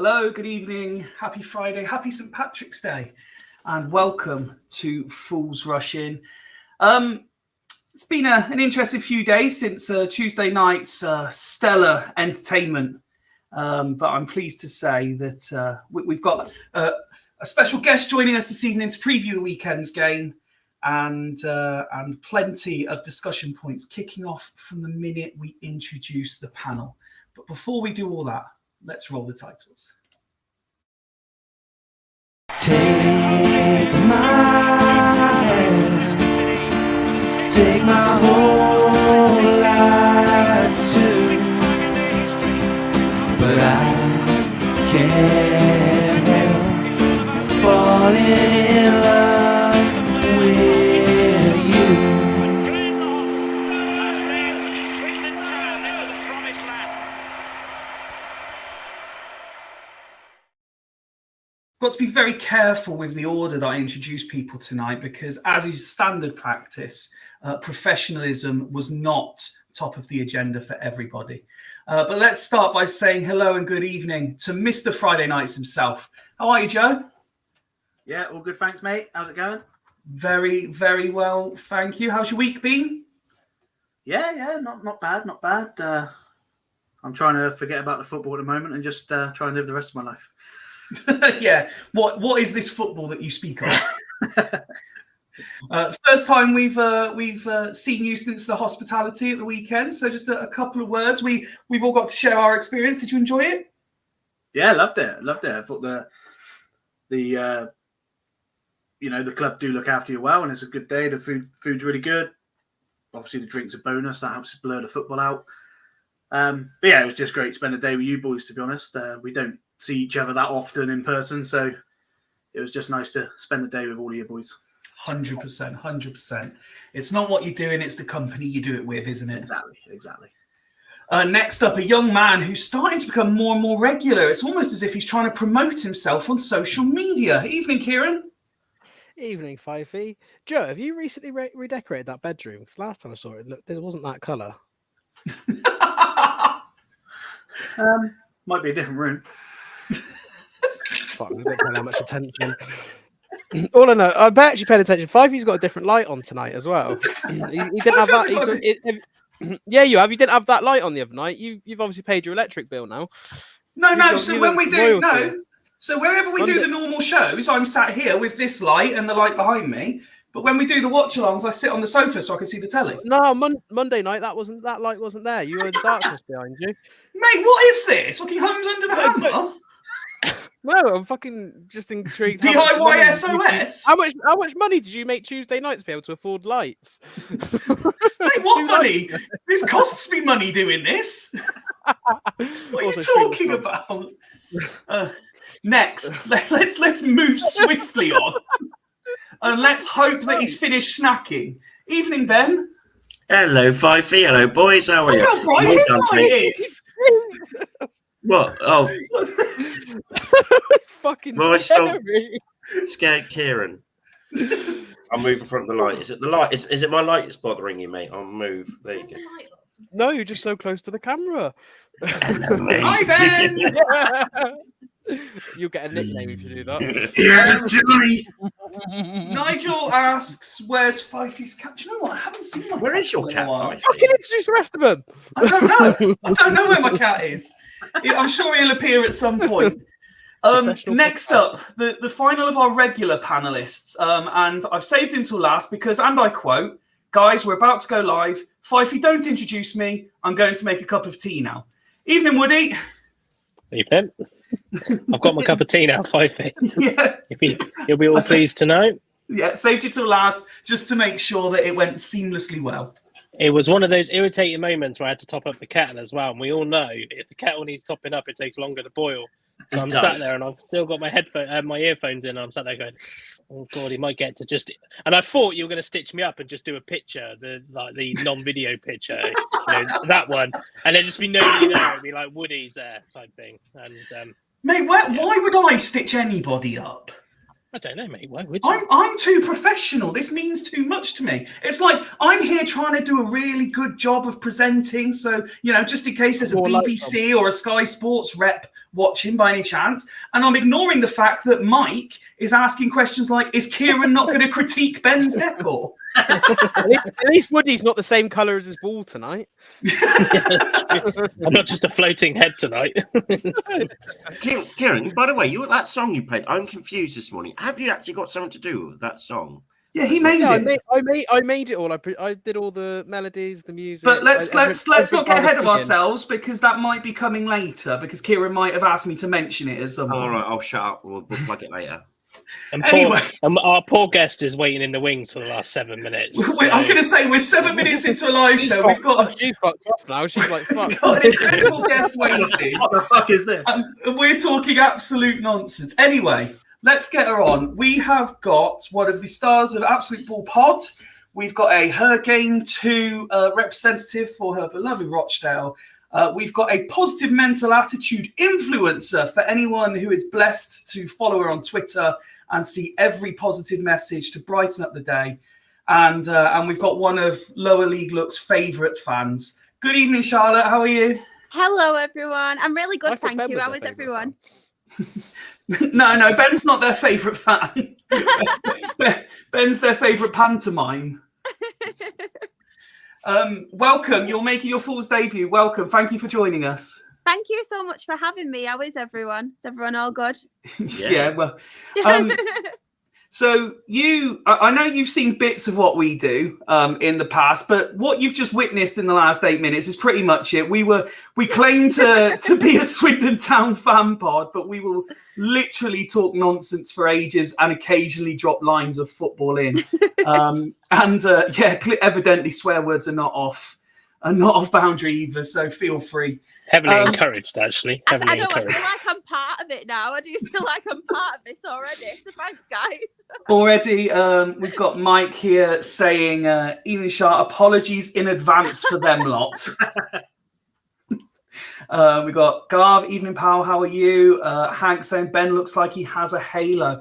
Hello, good evening, happy Friday, happy St. Patrick's Day, and welcome to Fools Rush In. It's been an interesting few days since Tuesday night's stellar entertainment, but I'm pleased to say that we've got a special guest joining us this evening to preview the weekend's game, and plenty of discussion points kicking off from the minute we introduce the panel. But before we do all that, let's roll the titles. Take my hand, take my whole life too, but I can't help falling in love with you. Got to be very careful with the order that I introduce people tonight, because as is standard practice, professionalism was not top of the agenda for everybody. But let's start by saying hello and good evening to Mr. Friday Nights himself. How are you, Joe? Yeah, all good, thanks, mate. How's it going? Very, very well, thank you. How's your week been? Yeah, not bad. I'm trying to forget about the football at the moment and just try and live the rest of my life. Yeah. What is this football that you speak of? First time we've seen you since the hospitality at the weekend. So just a couple of words. We've all got to share our experience. Did you enjoy it? Yeah, loved it. I thought the club do look after you well, and it's a good day. The food's really good. Obviously, the drink's a bonus. That helps blur the football out. But yeah, it was just great to spend a day with you boys, to be honest. We don't see each other that often in person, so it was just nice to spend the day with all of you boys. 100%. It's not what you're doing, it's the company you do it with, isn't it? Exactly. Next up, a young man who's starting to become more and more regular. It's almost as if he's trying to promote himself on social media. Evening, Kieran. Evening, Fifey. Joe, have you recently redecorated that bedroom? Because last time I saw it, it wasn't that colour. Might be a different room. I didn't pay that much attention. All I know, I bet actually paid attention. Fifey's got a different light on tonight as well. He didn't have that. Yeah, you have. You didn't have that light on the other night. You've obviously paid your electric bill now. So wherever we do the normal shows, I'm sat here with this light and the light behind me. But when we do the watch-alongs, I sit on the sofa so I can see the telly. No, Monday night that light wasn't there. You were in the darkness behind you. Mate, what is this? Fucking Homes Under the Hammer? No, I'm fucking just intrigued. DIY SOS? How much money did you make Tuesday night to be able to afford lights? Mate, what money? This costs me money doing this. What are you talking about? Next, let's move swiftly on. And let's hope that he's finished snacking. Evening, Ben. Hello, Fifey. Hello, boys. How are you? Look how bright his light is. What? Oh. It's fucking scary. Scared Kieran. I'll move in front of the light. Is it the light? Is it my light that's bothering you, mate? I'll move. There you go. No, you're just so close to the camera. Hello, mate. Hi, Ben. You'll get a nickname if you do that. Yes, Johnny. Nigel asks, "Where's Fifey's cat?" Do you know what? I haven't seen my Where cat is your in a cat, while. Fifey? Fucking introduce the rest of them. I don't know. I don't know where my cat is. I'm sure he'll appear at some point. Next up, the final of our regular panelists, and I've saved him till last because, and I quote, "Guys, we're about to go live. Fifey, don't introduce me. I'm going to make a cup of tea now." Evening, Woody. Evening. I've got my cup of tea now, Fifey. Yeah. You'll be all pleased to know. Yeah, saved you till last just to make sure that it went seamlessly well. It was one of those irritating moments where I had to top up the kettle as well. And we all know if the kettle needs topping up, it takes longer to boil. So I'm sat there and I've still got my my earphones in. And I'm sat there going, "Oh God, he might get to just." And I thought you were going to stitch me up and just do a picture, the non-video picture, that one, and there'd just be nobody there. It'd be like Woody's there type thing. And mate, why would I stitch anybody up? I don't know, mate. Why would you? I'm too professional. This means too much to me. It's like I'm here trying to do a really good job of presenting. So, just in case there's a BBC or a Sky Sports rep watching by any chance. And I'm ignoring the fact that Mike is asking questions like, is Kieran not going to critique Ben's decor? At least Woody's not the same colour as his ball tonight. I'm not just a floating head tonight. Kieran, by the way, that song you played, I'm confused this morning. Have you actually got something to do with that song? Yeah, he made it. I made it all. I did all the melodies, the music. But let's not get ahead of ourselves, because that might be coming later, because Kieran might have asked me to mention it as something. All right, I'll shut up. We'll plug it later. And Anyway. our poor guest is waiting in the wings for the last 7 minutes. I was going to say, we're 7 minutes into a live show. We've got she's fucked off now. She's like, fuck. got an incredible guest waiting. What the fuck is this? And we're talking absolute nonsense. Anyway, let's get her on. We have got one of the stars of AbsoluteBallPod. We've got a Her Game Too representative for her beloved Rochdale. We've got a positive mental attitude influencer for anyone who is blessed to follow her on Twitter and see every positive message to brighten up the day. And we've got one of Lower League Look's favourite fans. Good evening, Charlotte. How are you? Hello, everyone. I'm really good, thank you. How is everyone? No, Ben's not their favourite fan. Ben's their favourite pantomime. Welcome. You're making your Fool's debut. Welcome. Thank you for joining us. Thank you so much for having me. How is everyone? Is everyone all good? Yeah, well. So I know you've seen bits of what we do in the past, but what you've just witnessed in the last 8 minutes is pretty much it. We claim to be a Swindon Town fan pod, but we will literally talk nonsense for ages and occasionally drop lines of football in. Evidently swear words are not off boundary either, so feel free. Heavily encouraged, actually. I feel like I'm part of it now. I do feel like I'm part of this already. So thanks, guys. Already, we've got Mike here saying, Evening Shah, apologies in advance for them lot. We've got Garv, Evening Pal, how are you? Hank saying, Ben looks like he has a halo.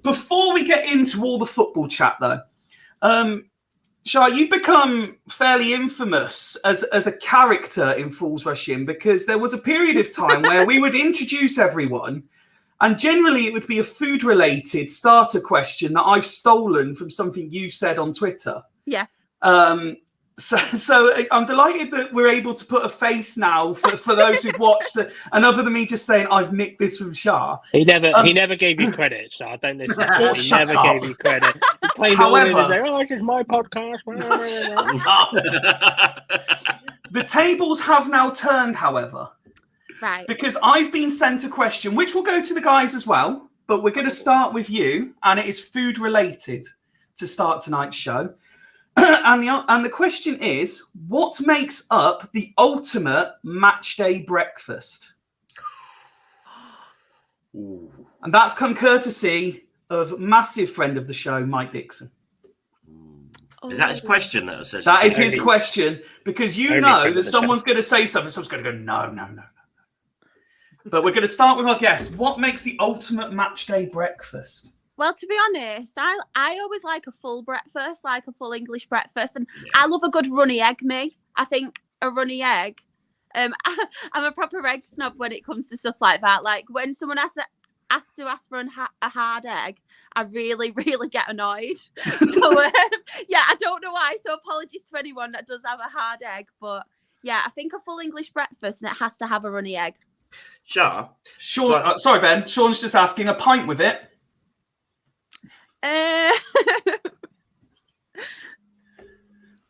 Before we get into all the football chat, though, Shah, you've become fairly infamous as a character in Fools Rush In, because there was a period of time where we would introduce everyone, and generally it would be a food-related starter question that I've stolen from something you've said on Twitter. Yeah. So I'm delighted that we're able to put a face now for those who've watched it, and other than me just saying I've nicked this from Shah. He never gave you credit, Shah. Don't listen to him. He never gave you credit. He However, this is my podcast. The tables have now turned, however. Right. Because I've been sent a question, which will go to the guys as well, but we're going to start with you, and it is food related to start tonight's show. And the question is, what makes up the ultimate match day breakfast? Ooh. And that's come courtesy of massive friend of the show, Mike Dixon. Is that his question that says? That is his question, because you know that someone's going to say something, someone's going to go, no. But we're going to start with our guest. What makes the ultimate match day breakfast? Well, to be honest, I always like a full breakfast, like a full English breakfast. And I love a good runny egg, me. I think a runny egg. I'm a proper egg snob when it comes to stuff like that. Like when someone has to ask for a hard egg, I really, really get annoyed. So, I don't know why. So apologies to anyone that does have a hard egg. But yeah, I think a full English breakfast, and it has to have a runny egg. Shah. Sean, sorry, Ben. Sean's just asking, a pint with it?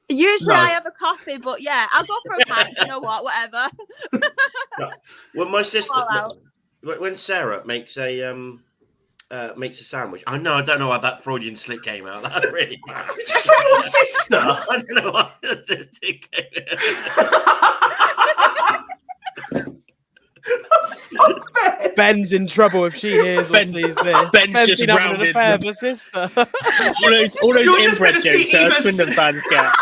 Usually I have a coffee, but yeah, I'll go for a pint. You know what? Whatever. When my sister, when Sarah makes a sandwich, I don't know how that Freudian slip came out. That really bad. Did you say your sister? I don't know why it came out. Ben's in trouble if she hears or sees this. Ben's just been having an rounded. affair with her sister. all those inbred jokes that Swindon fans get.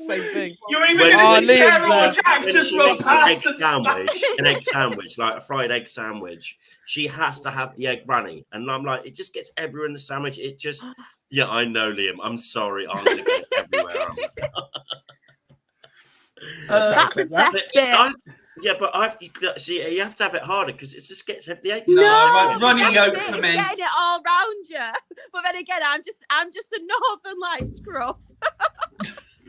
Same thing. You're even going to see Sarah or Jack just run past an egg sandwich, like a fried egg sandwich. She has to have the egg runny. And I'm like, it just gets everywhere in the sandwich. It just, I know, Liam. I'm sorry. I'm going to get everywhere. That's the best bit. Yeah, but you have to have it harder because it just gets the egg. Runny yolk for me. Getting it all round you. But then again, I'm just a northern like scruff.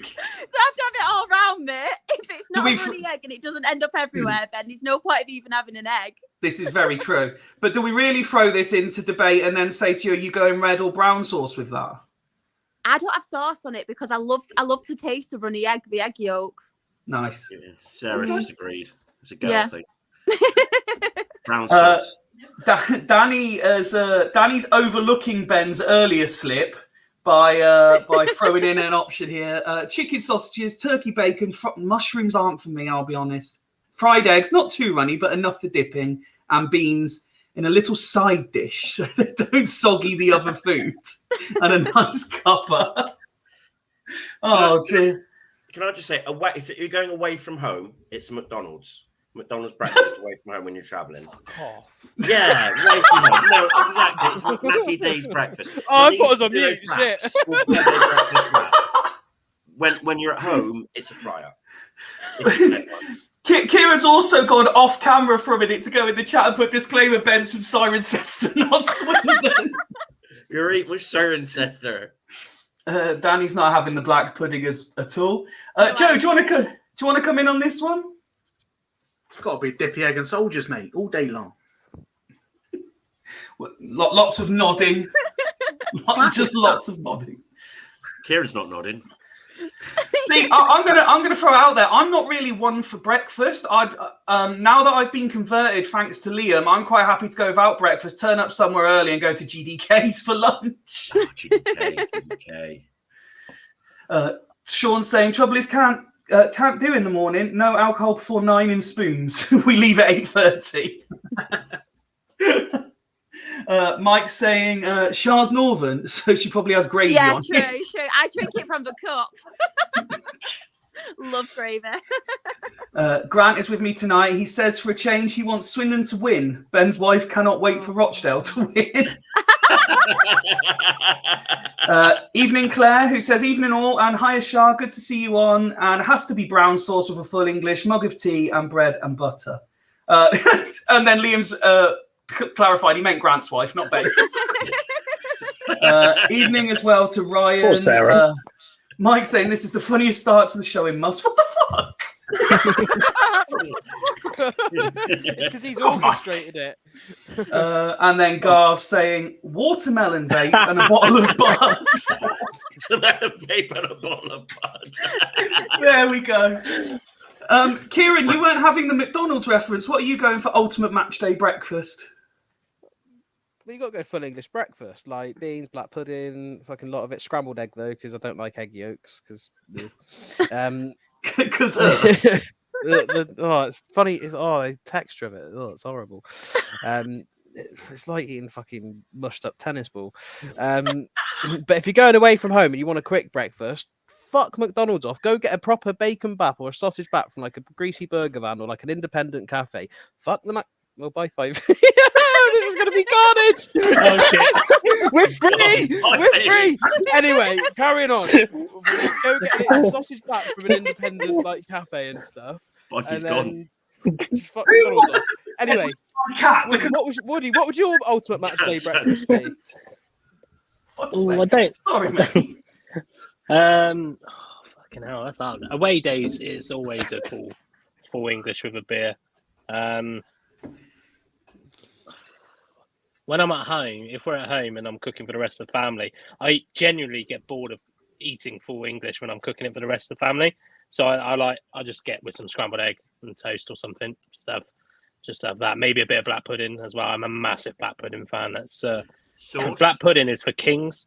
So I have to have it all round me. If it's not a runny egg and it doesn't end up everywhere, then there's no point of even having an egg. This is very true. But do we really throw this into debate and then say to you, are you going red or brown sauce with that? I don't have sauce on it because I love to taste the runny egg, the egg yolk. Nice. Yeah, Sarah just agreed. It's a girl thing. Brown sauce. Danny's overlooking Ben's earlier slip by throwing in an option here. Chicken sausages, turkey bacon, mushrooms aren't for me, I'll be honest. Fried eggs, not too runny, but enough for dipping, and beans in a little side dish so they don't soggy the other food, and a nice cuppa. Oh, dear. Can I just say, if you're going away from home, it's McDonald's breakfast away from home when you're travelling. Fuck off. Yeah, away from home. No, exactly. It's not Mackie D's breakfast. Oh, I thought it was on mute. Shit. When you're at home, it's a fryer. Kieran's also gone off camera for a minute to go in the chat and put disclaimer: Ben's from Cirencester, not Swindon. You're eating with Cirencester. Danny's not having the black pudding at all. Joe, do you want to come in on this one? It's got to be dippy egg and soldiers, mate, all day long. Lots of nodding. Just lots of nodding. Kieran's not nodding. See, I'm gonna throw it out there. I'm not really one for breakfast. Now that I've been converted, thanks to Liam, I'm quite happy to go without breakfast, turn up somewhere early, and go to GDK's for lunch. GDK. Sean saying trouble is can't do in the morning. No alcohol before 9 in spoons. We leave at 8:30. Mike saying Shah's Northern, so she probably has gravy on it. Yeah, true. I drink it from the cup. Love gravy. Grant is with me tonight. He says for a change, he wants Swindon to win. Ben's wife cannot wait for Rochdale to win. Evening Claire, who says evening all, and hi Shah, good to see you on, and has to be brown sauce with a full English, mug of tea and bread and butter. And then Liam's clarified he meant Grant's wife, not Ben's. Evening as well to Ryan. Poor Sarah. Mike saying this is the funniest start to the show in months. What the fuck? Because he's orchestrated it. And then Garth saying watermelon vape and a bottle of bud. Watermelon vape and a bottle of bud. There we go. Kieran, you weren't having the McDonald's reference. What are you going for ultimate match day breakfast? Well, you got to go full English breakfast, like beans, black pudding, fucking lot of it. Scrambled egg though, because I don't like egg yolks. Because it's funny. The texture of it. Oh, it's horrible. It's like eating fucking mushed up tennis ball. But if you're going away from home and you want a quick breakfast, fuck McDonald's off. Go get a proper bacon bap or a sausage bap from like a greasy burger van or like an independent cafe. Fuck the Well, buy 5. This is going to be carnage. Oh, shit. We're free. We're free. Anyway, carrying on. Go get a sausage bap from an independent like cafe and stuff. He's gone. Fuck McDonald's off. Anyway, what would your ultimate match day breakfast be? Oh, I don't. Sorry, mate. Fucking hell, that's hard. Away days is always a full English with a beer. When I'm at home, if we're at home and I'm cooking for the rest of the family, I genuinely get bored of eating full English when I'm cooking it for the rest of the family. So I just get with some scrambled egg and toast or something. Just have that. Maybe a bit of black pudding as well. I'm a massive black pudding fan. That's black pudding is for kings.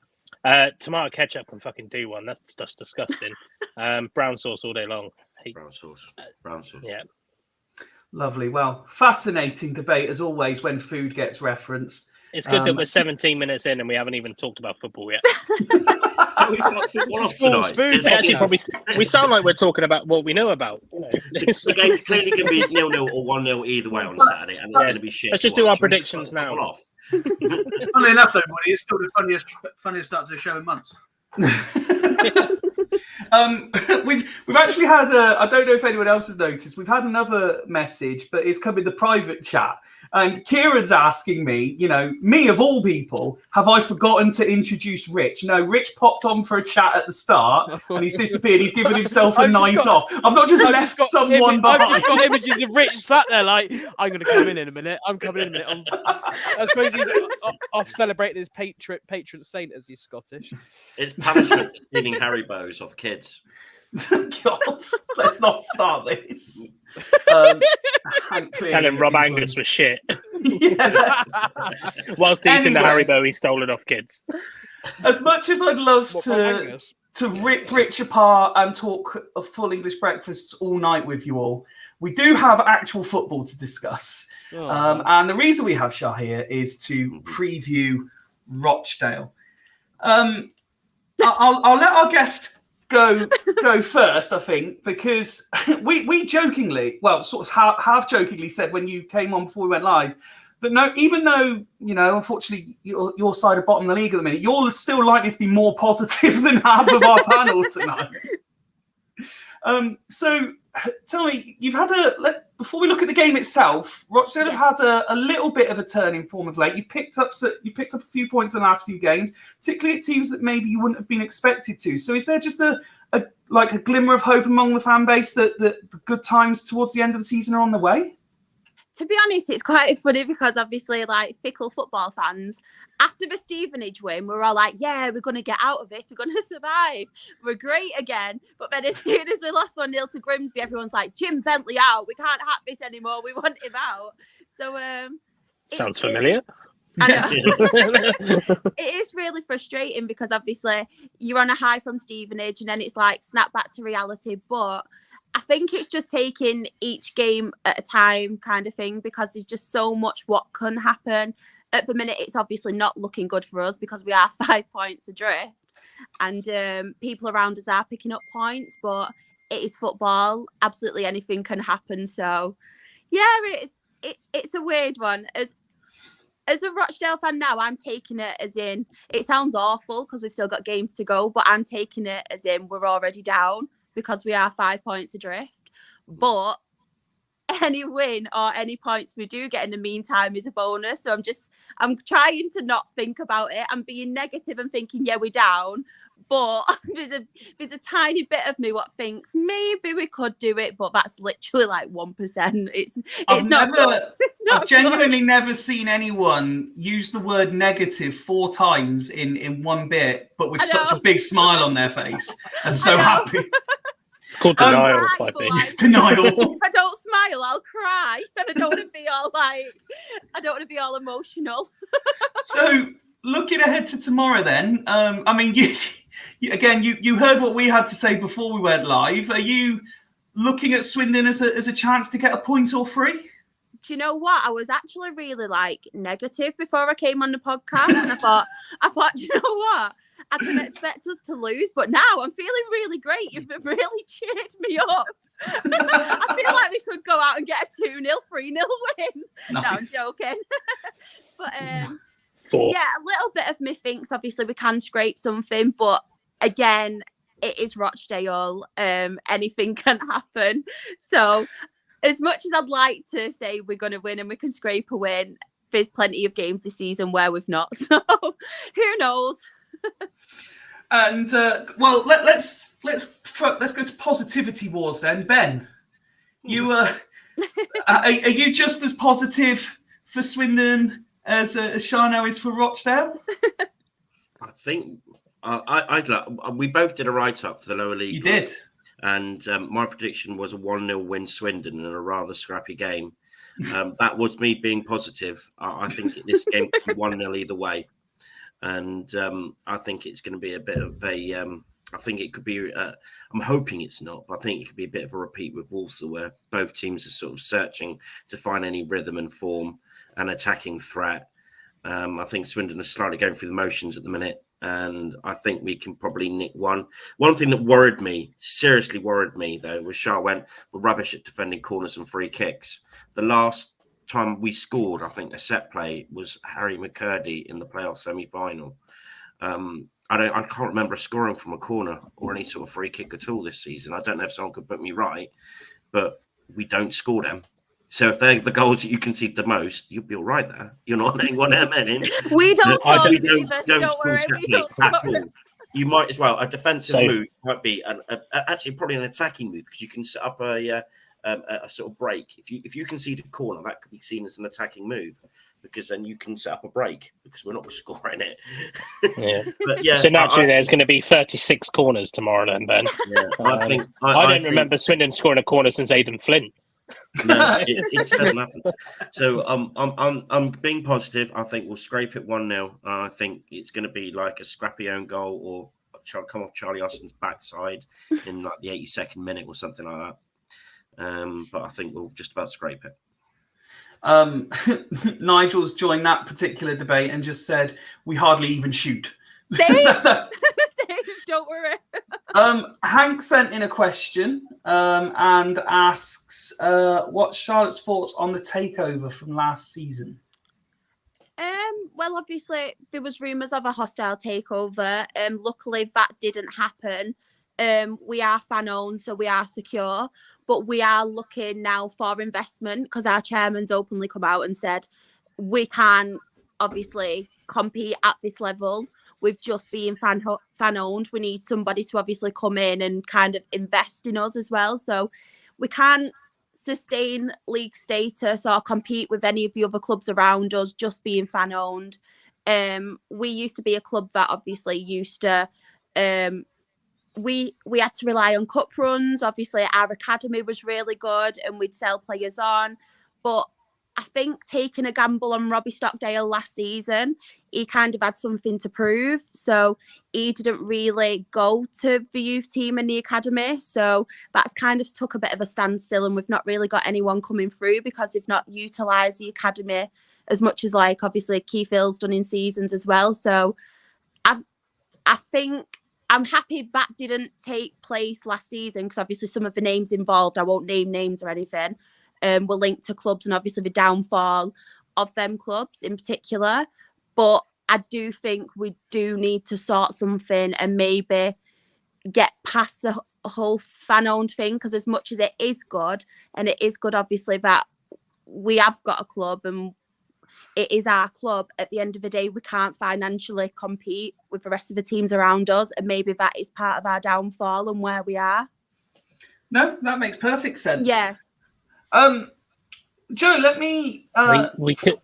Tomato ketchup can fucking do one. That's just disgusting. Brown sauce all day long. Brown sauce. Brown sauce. Yeah. Lovely. Well, fascinating debate as always when food gets referenced. It's good that we're 17 minutes in and we haven't even talked about football yet. We sound like we're talking about what we know about. You know. The game's clearly going to be 0-0 or 1-0 either way on Saturday, and it's going to be shit. Let's just do our predictions now. Funnily enough, though, buddy, it's still the funniest start to the show in months. We've actually had I don't know if anyone else has noticed. We've had another message, but it's come in the private chat, and Kieran's asking me, me of all people, have I forgotten to introduce Rich? No, Rich popped on for a chat at the start, and he's disappeared. He's given himself a night off. I've not just left someone behind. I've just got images of Rich sat there like, I'm going to come in a minute. I'm coming in a minute. I suppose he's off celebrating his patron saint as he's Scottish. It's punishment for stealing Haribos off kids. God, let's not start this. Telling Rob Angus was shit. Yeah. Whilst eating the Haribo he's stolen off kids. As much as I'd love to rip Rich apart and talk of full English breakfasts all night with you all, we do have actual football to discuss. And the reason we have Shah here is to preview Rochdale. I'll let our guest go first, I think, because we jokingly, well, sort of half jokingly said when you came on before we went live that no, even though unfortunately your side are bottom of the league at the minute, you're still likely to be more positive than half of our panel tonight. So tell me, you've had before we look at the game itself, Rochdale have had a little bit of a turn in form of late. You've picked up a few points in the last few games, particularly at teams that maybe you wouldn't have been expected to. So is there just a glimmer of hope among the fan base that the good times towards the end of the season are on the way? To be honest, it's quite funny because obviously, like fickle football fans, after the Stevenage win, we're all like, yeah, we're going to get out of this. We're going to survive. We're great again. But then as soon as we lost 1-0 to Grimsby, everyone's like, Jim Bentley out. We can't have this anymore. We want him out. So sounds familiar. I know. It is really frustrating because obviously you're on a high from Stevenage and then it's like snap back to reality. But I think it's just taking each game at a time kind of thing because there's just so much what can happen. At the minute, it's obviously not looking good for us because we are 5 points adrift and people around us are picking up points, but it is football. Absolutely anything can happen. So, yeah, it's a weird one. As a Rochdale fan now, I'm taking it as in, it sounds awful because we've still got games to go, but I'm taking it as in we're already down because we are 5 points adrift. But any win or any points we do get in the meantime is a bonus. So I'm trying to not think about it. I'm being negative and thinking, yeah, we're down. But there's a tiny bit of me what thinks maybe we could do it, but that's literally like 1%. It's not good. I've genuinely never seen anyone use the word negative 4 times in one bit, but with such a big smile on their face and so happy. It's called denial, I think. Like, denial. If I don't smile, I'll cry, and I don't want to be all emotional. So, looking ahead to tomorrow, then, I mean, you heard what we had to say before we went live. Are you looking at Swindon as a chance to get a point or 3? Do you know what? I was actually really negative before I came on the podcast, and I thought, do you know what? I can expect us to lose, but now I'm feeling really great. You've really cheered me up. I feel like we could go out and get a 2-0, 3-0 win. Nice. No, I'm joking. But yeah, a little bit of me thinks obviously we can scrape something, but again, it is Rochdale. Anything can happen. So as much as I'd like to say we're going to win and we can scrape a win, there's plenty of games this season where we've not. So who knows? And well, let's go to positivity wars then. Ben, you are you just as positive for Swindon as Shano is for Rochdale? I think we both did a write-up for the lower league. You did, and my prediction was a 1-0 win Swindon in a rather scrappy game. That was me being positive. I think this game could be 1-0 either way. And I think it's going to be a bit of a. I think it could be. I'm hoping it's not, but I think it could be a bit of a repeat with Walsall, where both teams are sort of searching to find any rhythm and form and attacking threat. I think Swindon are slightly going through the motions at the minute, and I think we can probably nick one. One thing that seriously worried me, though, was Shah went, we're rubbish at defending corners and free kicks. The last time we scored, I think, a set play was Harry McCurdy in the playoff semi-final. I can't remember scoring from a corner or any sort of free kick at all this season. I don't know if someone could put me right, but we don't score them. So if they're the goals that you concede the most, you'll be all right there. You're not letting one of them in. We don't No, score we them either, so don't worry. We don't at score all. You might as well. A defensive So- move might be actually probably an attacking move because you can set up a sort of break. If you concede a corner, that could be seen as an attacking move because then you can set up a break because we're not scoring it. Yeah. But yeah, So naturally, there's going to be 36 corners tomorrow then, Ben. yeah, I think I don't think- remember Swindon scoring a corner since Aidan Flint. No, it doesn't happen. So I'm being positive. I think we'll scrape it 1-0. I think it's going to be like a scrappy own goal or come off Charlie Austin's backside in like the 82nd minute or something like that. But I think we'll just about scrape it. Nigel's joined that particular debate and just said we hardly even shoot. Same. Same. Don't worry. Hank sent in a question and asks, what's Charlotte's thoughts on the takeover from last season? Well, obviously there was rumours of a hostile takeover. Luckily that didn't happen. We are fan owned, so we are secure, but we are looking now for investment because our chairman's openly come out and said we can't obviously compete at this level with just being fan owned. We need somebody to obviously come in and kind of invest in us as well. So we can't sustain league status or compete with any of the other clubs around us just being fan owned. We used to be a club that obviously used to we had to rely on cup runs. Obviously our academy was really good and we'd sell players on, but I think taking a gamble on Robbie Stockdale last season, he kind of had something to prove. So he didn't really go to the youth team in the academy. So that's kind of took a bit of a standstill and we've not really got anyone coming through because they've not utilised the academy as much as like obviously Keith Hill's done in seasons as well. So I think I'm happy that didn't take place last season because obviously some of the names involved, I won't name names or anything, were linked to clubs and obviously the downfall of them clubs in particular. But I do think we do need to sort something and maybe get past the whole fan-owned thing because as much as it is good, and it is good obviously that we have got a club and it is our club, at the end of the day we can't financially compete with the rest of the teams around us, and maybe that is part of our downfall and where we are. No, that makes perfect sense. Yeah. Joe, let me We could,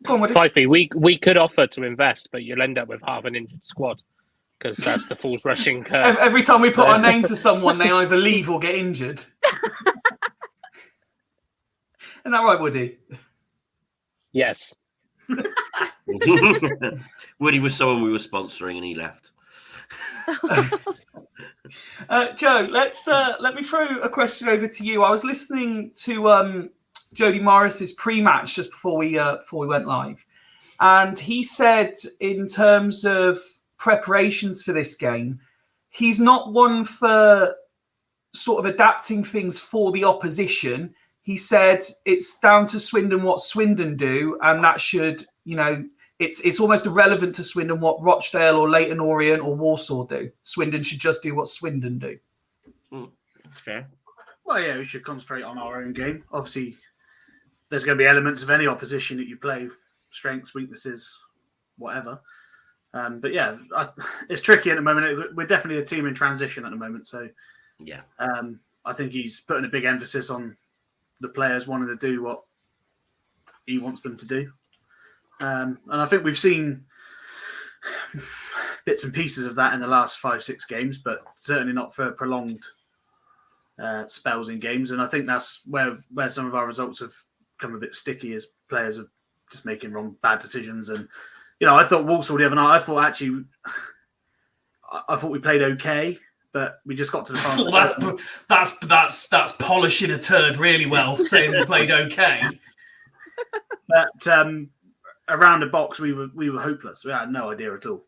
go on with it. Fifey, we could offer to invest, but you'll end up with half an injured squad because that's the Fools rushing curse. Every time we put our name to someone, they either leave or get injured. Isn't that right, Woody? Yes. Woody was someone we were sponsoring and he left. Joe, let me throw a question over to you. I was listening to Jody Morris's pre-match just before we went live, and he said in terms of preparations for this game, he's not one for sort of adapting things for the opposition. He said it's down to Swindon what Swindon do, and that should, it's almost irrelevant to Swindon what Rochdale or Leyton Orient or Warsaw do. Swindon should just do what Swindon do. Okay. Well, yeah, we should concentrate on our own game. Obviously, there's going to be elements of any opposition that you play, strengths, weaknesses, whatever. But yeah, it's tricky at the moment. We're definitely a team in transition at the moment. So yeah, I think he's putting a big emphasis on the players wanting to do what he wants them to do. And I think we've seen bits and pieces of that in the last 5-6 games, but certainly not for prolonged spells in games. And I think that's where some of our results have come a bit sticky as players are just making bad decisions. And, I thought Walsall the other night, I thought we played okay, but we just got to the final. That's polishing a turd really well, saying we played okay. But around the box, we were hopeless. We had no idea at all.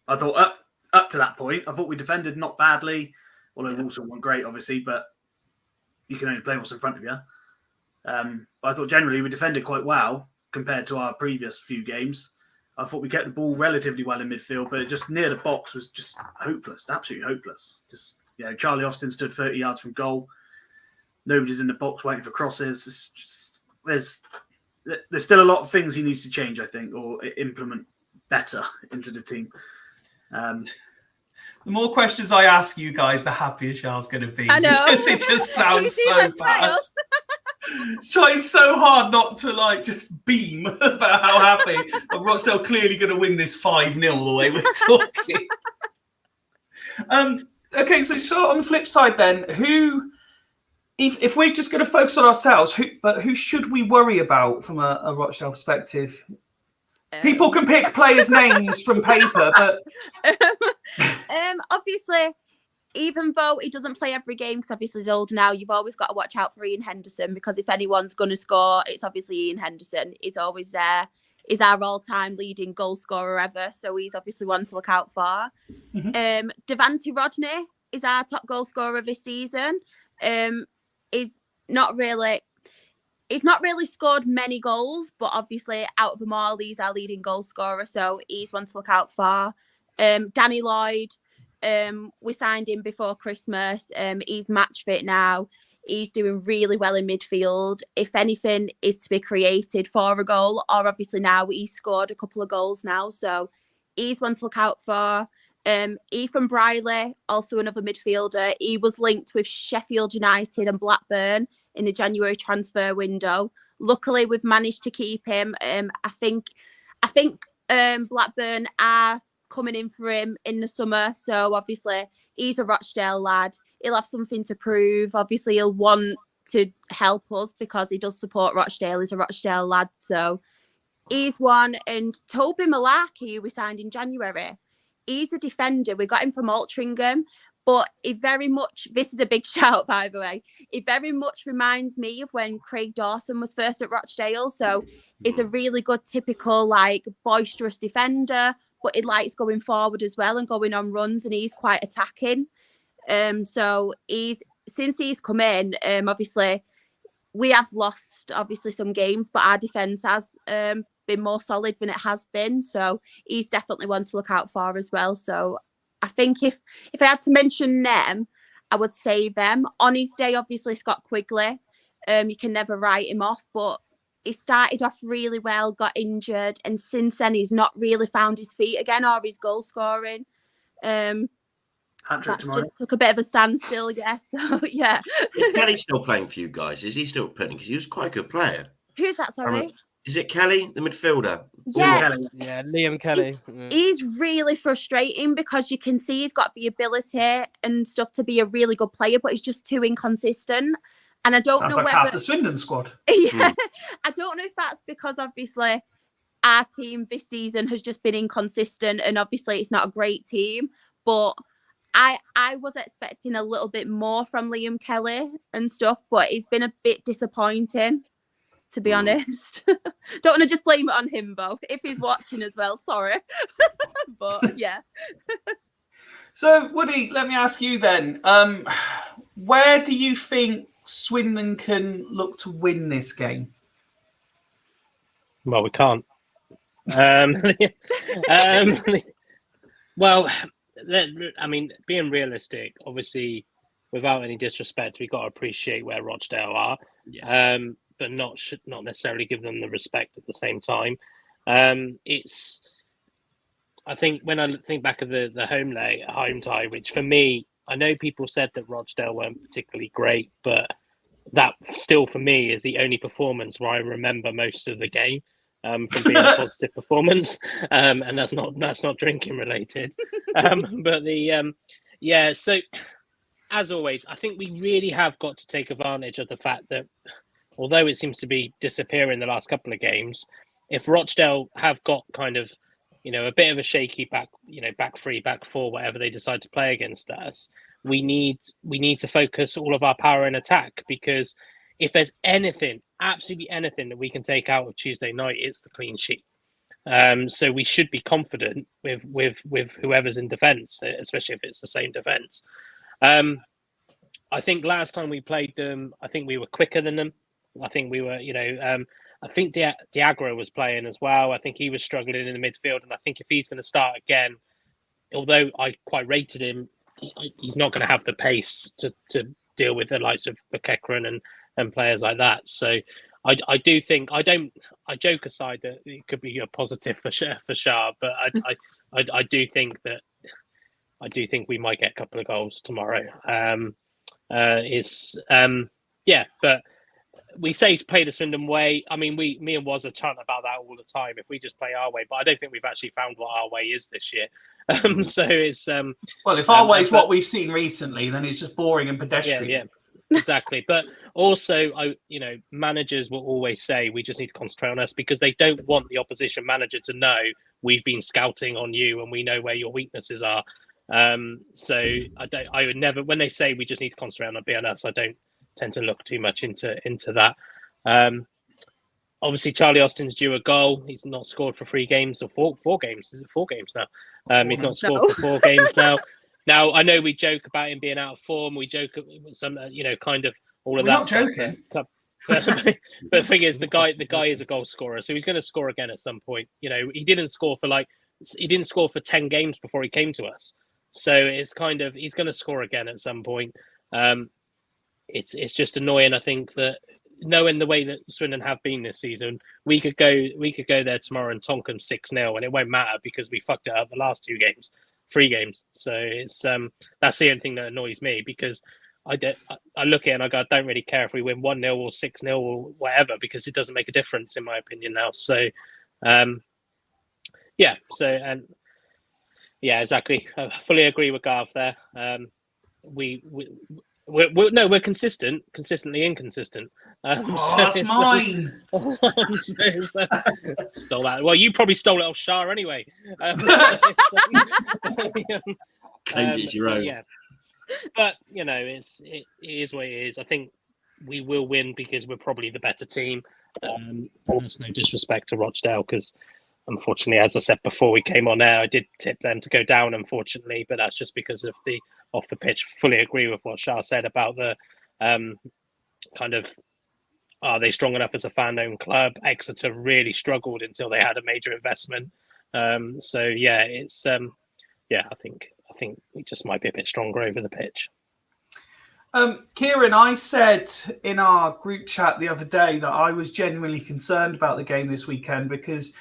I thought up to that point, I thought we defended not badly, although Walsall weren't great, obviously. But you can only play what's in front of you. But I thought generally we defended quite well compared to our previous few games. I thought we kept the ball relatively well in midfield, but just near the box was just hopeless, absolutely hopeless. Just, Charlie Austin stood 30 yards from goal. Nobody's in the box waiting for crosses. It's just, there's still a lot of things he needs to change, I think, or implement better into the team. The more questions I ask you guys, the happier Charles going to be. I know. Because it just sounds so bad. Trying so hard not to just beam about how happy. But Rochdale clearly going to win this 5-0 the way we're talking. Okay, so on the flip side then, if we're just going to focus on ourselves, who should we worry about from a Rochdale perspective? People can pick players' names from paper, but obviously, even though he doesn't play every game because obviously he's old now, you've always got to watch out for Ian Henderson, because if anyone's going to score, it's obviously Ian Henderson. He's always there. He's our all-time leading goal scorer ever, so he's obviously one to look out for. Mhm. Devante Rodney is our top goal scorer this season. He's not really scored many goals, but obviously out of them all, he's our leading goal scorer, so he's one to look out for. Danny Lloyd, we signed him before Christmas. He's match fit now. He's doing really well in midfield. If anything is to be created for a goal, or obviously now he's scored a couple of goals now, so he's one to look out for. Ethan Briley, also another midfielder. He was linked with Sheffield United and Blackburn in the January transfer window. Luckily, we've managed to keep him. I think Blackburn are coming in for him in the summer. So obviously, he's a Rochdale lad. He'll have something to prove. Obviously, he'll want to help us because he does support Rochdale. He's a Rochdale lad. So he's one. And Toby Malarkey, who we signed in January, he's a defender. We got him from Altrincham. But it very much, this is a big shout, by the way, it very much reminds me of when Craig Dawson was first at Rochdale. So he's a really good, typical, boisterous defender, but he likes going forward as well and going on runs, and he's quite attacking. So since he's come in, obviously, we have lost, obviously, some games, but our defence has been more solid than it has been. So he's definitely one to look out for as well. So I think if I had to mention them, I would say them. On his day, obviously, Scott Quigley. You can never write him off, but he started off really well, got injured, and since then he's not really found his feet again or his goal scoring. That just took a bit of a standstill, yeah. So, yeah. Is Kelly still playing for you guys? Is he still playing? Because he was quite a good player. Who's that, sorry? Is it Kelly, the midfielder? Yeah, Yeah, Liam Kelly. He's really frustrating because you can see he's got the ability and stuff to be a really good player, but he's just too inconsistent. And I don't Sounds know like whether half the Swindon squad. Yeah, I don't know if that's because obviously our team this season has just been inconsistent, and obviously it's not a great team. But I was expecting a little bit more from Liam Kelly and stuff, but it's been a bit disappointing, to be honest. Don't want to just blame it on him, though, if he's watching as well. Sorry. But yeah. So, Woody, let me ask you then. Where do you think Swindon can look to win this game? Well, we can't. Well, I mean, being realistic, obviously, without any disrespect, we've got to appreciate where Rochdale are. Yeah. But not necessarily give them the respect at the same time. I think when I think back of the home tie, which for me, I know people said that Rochdale weren't particularly great, but that still for me is the only performance where I remember most of the game from being a positive performance, and that's not drinking related. So as always, I think we really have got to take advantage of the fact that, although it seems to be disappearing the last couple of games, if Rochdale have got kind of, a bit of a shaky back three, back four, whatever they decide to play against us, we need to focus all of our power in attack, because if there's anything, absolutely anything that we can take out of Tuesday night, it's the clean sheet. So we should be confident with whoever's in defence, especially if it's the same defence. I think last time we played them, I think we were quicker than them. I think we were, I think Diagro was playing as well. I think he was struggling in the midfield, and I think if he's going to start again, although I quite rated him, he's not going to have the pace to deal with the likes of Bekekran and players like that. So I do think I joke aside that it could be a positive for Shah, but I do think we might get a couple of goals tomorrow. But we say to play the Swindon way. I mean, me and Waz are chatting about that all the time. If we just play our way, but I don't think we've actually found what our way is this year. So it's well, if our way is what we've seen recently, then it's just boring and pedestrian. Yeah, exactly. But also, managers will always say we just need to concentrate on us because they don't want the opposition manager to know we've been scouting on you and we know where your weaknesses are. So I would never, when they say we just need to concentrate on us, I don't tend to look too much into that. Obviously, Charlie Austin's due a goal. He's not scored for 3 games or 4 games. Is it 4 games now? He's not scored for 4 games now. Now, I know we joke about him being out of form. We joke some, kind of all of We're that. Not joking. But the thing is, the guy is a goal scorer, so he's going to score again at some point. He didn't score for 10 games before he came to us. So it's kind of he's going to score again at some point. It's just annoying. I think that knowing the way that Swindon have been this season, we could go there tomorrow and tonk them 6-0, and it won't matter because we fucked it up the last 3 games. So it's that's the only thing that annoys me because I look at it and I go, I don't really care if we win 1-0 or 6-0 or whatever because it doesn't make a difference in my opinion now. So exactly. I fully agree with Garth there. We're consistently inconsistent. That's mine. Stole that. Well, you probably stole it off Shah anyway. Claimed it's your own. Yeah, but it is what it is. I think we will win because we're probably the better team. And there's no disrespect to Rochdale because, unfortunately, as I said before we came on air, I did tip them to go down, unfortunately, but that's just because of the off the pitch. Fully agree with what Shah said about the kind of are they strong enough as a fan-owned club? Exeter really struggled until they had a major investment. I think we just might be a bit stronger over the pitch. Kieran, I said in our group chat the other day that I was genuinely concerned about the game this weekend because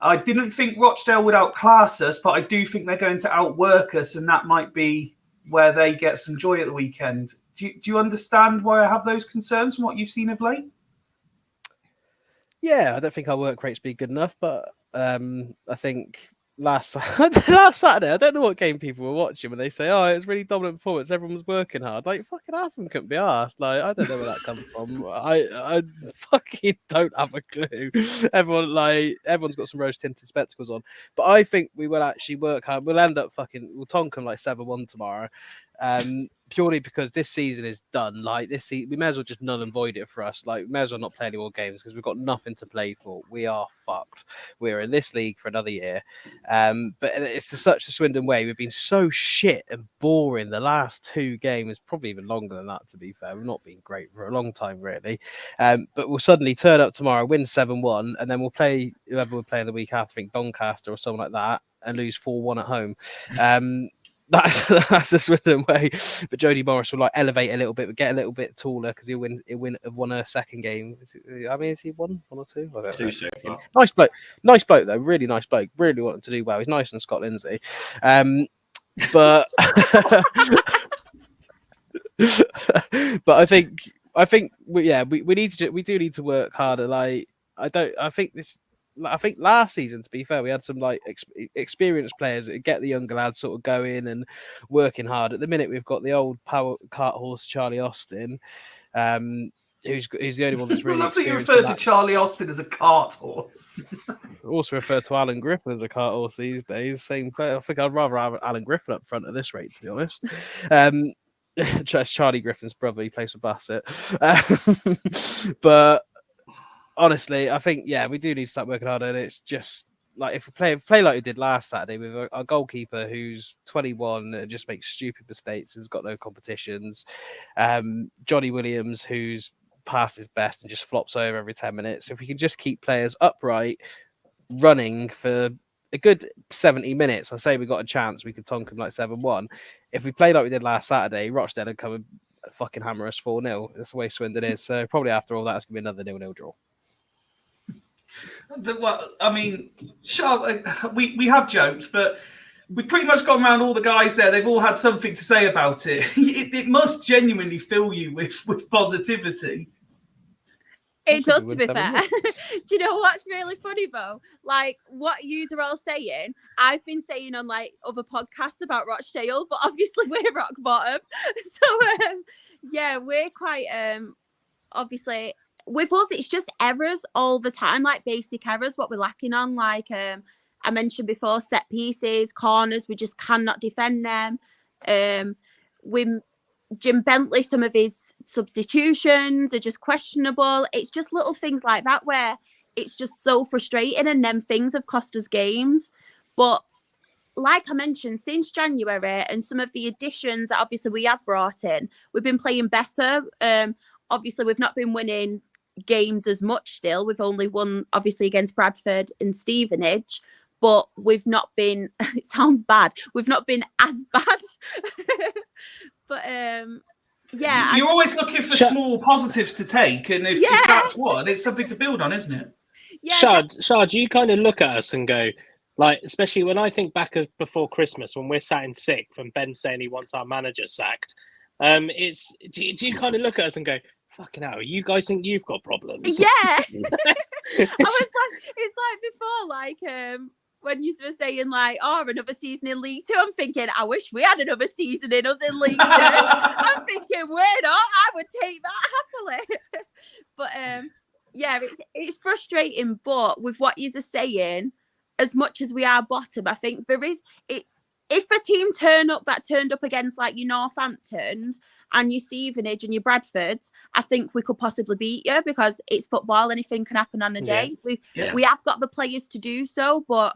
I didn't think Rochdale would outclass us, but I do think they're going to outwork us, and that might be where they get some joy at the weekend. Do you understand why I have those concerns from what you've seen of late? Yeah, I don't think our work rate's been good enough, but I think last Saturday, I don't know what game people were watching when they say, "Oh, it was really dominant performance. Everyone was working hard." Like fucking half of them couldn't be asked. Like I don't know where that comes from. I fucking don't have a clue. Everyone's got some rose tinted spectacles on, but I think we will actually work hard. We'll end up we'll tonk them like 7-1 tomorrow. Purely because this season is done. Like we may as well just null and void it for us. Like we may as well not play any more games because we've got nothing to play for. We are fucked. We're in this league for another year. But it's such the Swindon way. We've been so shit and boring the last 2 games, probably even longer than that, to be fair. We've not been great for a long time, really. But we'll suddenly turn up tomorrow, win 7-1, and then we'll play whoever we're playing the week after, I think Doncaster or something like that, and lose 4-1 at home. That's the Swindon way. But Jody Morris will elevate a little bit, but get a little bit taller because he'll won a second game. Is he won 1 or 2? I don't know. 2 so far. Nice bloke though. Really nice bloke. Really want him to do well. He's nicer than Scott Lindsay. But but I think we do need to work harder. I think last season, to be fair, we had some experienced players that get the younger lads sort of going and working hard. At the minute, we've got the old power cart horse Charlie Austin, who's the only one that's really. I love that you refer to Charlie Austin as a cart horse. Also refer to Alan Griffin as a cart horse these days. Same player. I think I'd rather have Alan Griffin up front at this rate, to be honest. That's Charlie Griffin's brother. He plays for Bassett, but. Honestly, I think we do need to start working harder. And it's just if we play like we did last Saturday with our goalkeeper who's 21 and just makes stupid mistakes, has got no competitions. Johnny Williams, who's past his best and just flops over every 10 minutes. If we can just keep players upright, running for a good 70 minutes, I say we got a chance. We could tonk them like 7-1. If we play like we did last Saturday, Rochdale would come and fucking hammer us 4-0. That's the way Swindon is. So probably after all that, it's going to be another 0-0 draw. Well, I mean, we have joked, but we've pretty much gone around all the guys there. They've all had something to say about it. It must genuinely fill you with positivity. It does, to be fair. Do you know what's really funny though? Like what you are all saying, I've been saying on like other podcasts about Rochdale, but obviously we're rock bottom. So yeah, we're quite obviously with us. It's just errors all the time, like basic errors. What we're lacking on, like I mentioned before, set pieces, corners. We just cannot defend them. Jim Bentley, some of his substitutions are just questionable. It's just little things like that where it's just so frustrating, and them things have cost us games. But like I mentioned, since January and some of the additions that obviously we have brought in, we've been playing better. Obviously, we've not been winning games as much still. We've only won, obviously, against Bradford and Stevenage. But we've not been, it sounds bad, we've not been as bad. But yeah. You're always looking for small positives to take. And if that's one, it's something to build on, isn't it? Yeah. Shard, you kind of look at us and go, like, especially when I think back of before Christmas, when we're sat in sixth and Ben saying he wants our manager sacked, do you kind of look at us and go, fucking hell, you guys think you've got problems? Yeah. I was like, it's like before, like, when you were saying like, oh, another season in League Two, I'm thinking, I wish we had another season in us in League Two. I'm thinking, we're not. I would take that happily. But yeah, it's frustrating. But with what you're saying, as much as we are bottom, I think there is it. If a team turned up against like your Northamptons and your Stevenage and your Bradfords, I think we could possibly beat you, because it's football. Anything can happen on a day. We have got the players to do so, but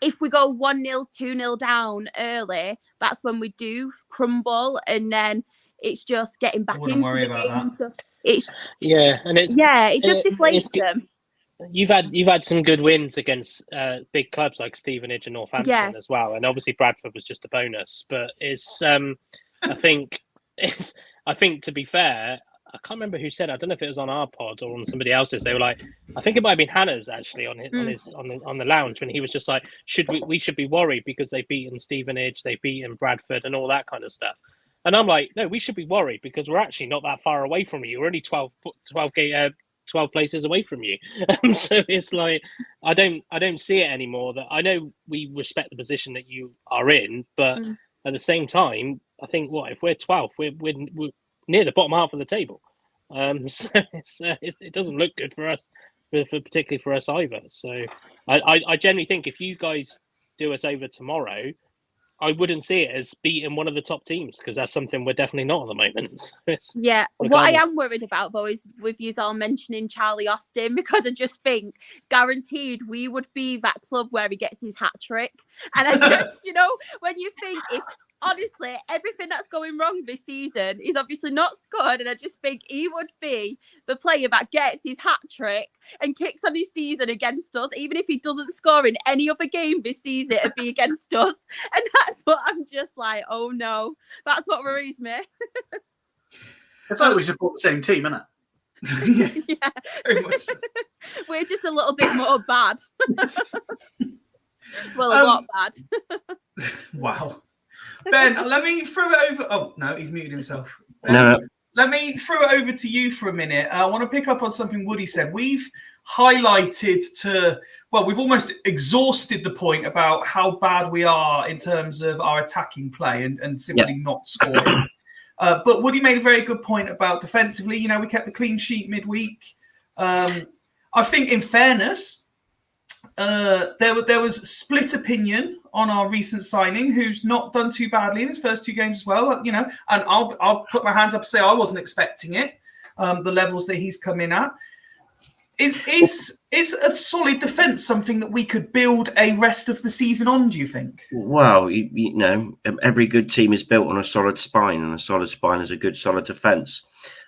if we go 1-0, 2-0 down early, that's when we do crumble, and then it's just getting back into the game and stuff. It just deflates them. You've had some good wins against big clubs like Stevenage and Northampton as well, and obviously Bradford was just a bonus. But it's I think to be fair, I can't remember who said. I don't know if it was on our pod or on somebody else's. They were like, I think it might have been Hannah's actually on the lounge, when he was just like, we should be worried because they've beaten Stevenage, they've beaten Bradford, and all that kind of stuff. And I'm like, no, we should be worried because we're actually not that far away from you. We're only 12 places away from you. So it's like, I don't see it anymore. That I know we respect the position that you are in, but at the same time, I think if we're 12th, we're near the bottom half of the table. So it doesn't look good for us, particularly for us either. So I generally think if you guys do us over tomorrow, I wouldn't see it as beating one of the top teams, because that's something we're definitely not at the moment. What I am worried about though is with you all mentioning Charlie Austin, because I just think guaranteed we would be that club where he gets his hat trick. And I just, when you think honestly, everything that's going wrong this season, he's obviously not scored, and I just think he would be the player that gets his hat trick and kicks on his season against us. Even if he doesn't score in any other game this season, it'd be against us. And that's what I'm just like, oh no, that's what worries me. It's like we support the same team, isn't it? Yeah, very much so. We're just a little bit more bad. Well, a lot bad. Wow. Ben, let me throw it over. Oh, no, he's muted himself. Ben, No. Let me throw it over to you for a minute. I want to pick up on something Woody said. We've highlighted we've almost exhausted the point about how bad we are in terms of our attacking play and simply not scoring. But Woody made a very good point about defensively. We kept the clean sheet midweek. I think, in fairness, there was split opinion on our recent signing, who's not done too badly in his first two games as well. And I'll put my hands up and say I wasn't expecting it. The levels that he's come in at. Is a solid defence something that we could build a rest of the season on, do you think? Well, every good team is built on a solid spine, and a solid spine is a good solid defence.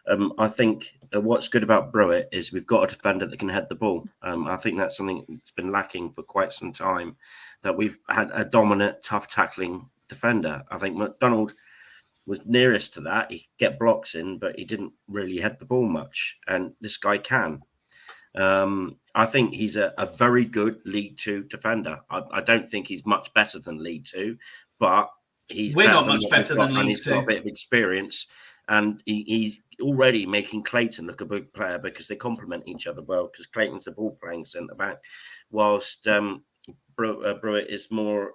I think what's good about Brewitt is we've got a defender that can head the ball. I think that's something that's been lacking for quite some time, that we've had a dominant, tough tackling defender. I think McDonald was nearest to that. He could get blocks in, but he didn't really head the ball much. And this guy can. I think he's a very good League Two defender. I don't think he's much better than League Two, but we're not much better than League Two. He's got a bit of experience, and he's already making Clayton look a big player because they complement each other well. Because Clayton's the ball playing centre back, whilst Brewitt is more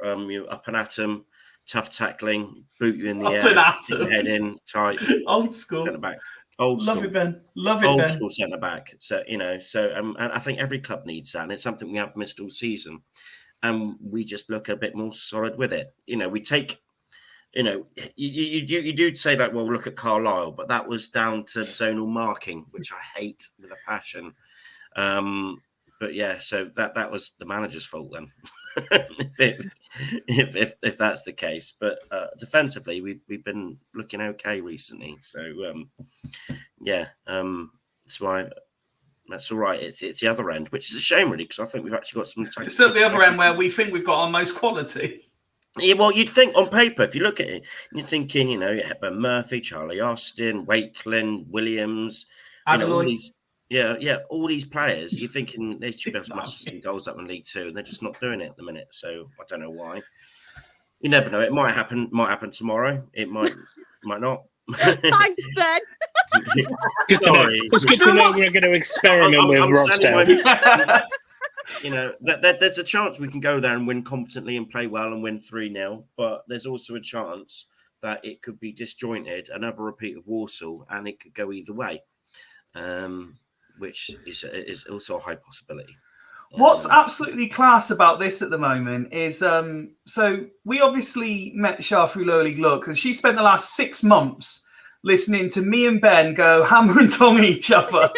up and at him, tough tackling, boot you in the air, head in tight, old school centre back. Old school. Love it, Ben. Love it, old Ben. School centre back. So and I think every club needs that, and it's something we have missed all season. And we just look a bit more solid with it. We take, you do say that. Well, look at Carlisle, but that was down to zonal marking, which I hate with a passion. But yeah, so that was the manager's fault then, if that's the case. But defensively, we've been looking okay recently. So that's why that's all right. It's the other end, which is a shame really, because I think we've actually got some. It's at the other end where we think we've got our most quality. Yeah, well, you'd think on paper, if you look at it, you're thinking, Hepburn Murphy, Charlie Austin, Wakelin, Williams, all these. Yeah, all these players, you're thinking they should be able to match some goals up in League Two, and they're just not doing it at the minute. So I don't know why. You never know. It might happen. Might happen tomorrow. It might not. Thanks, Ben. Sorry. It's good to know we're going to experiment with Rochdale. There's a chance we can go there and win competently and play well and win 3-0, but there's also a chance that it could be disjointed, another repeat of Walsall, and it could go either way. Which is also a high possibility. What's absolutely class about this at the moment is, so we obviously met Shah through Lower League Look, and she spent the last 6 months listening to me and Ben go hammer and tong each other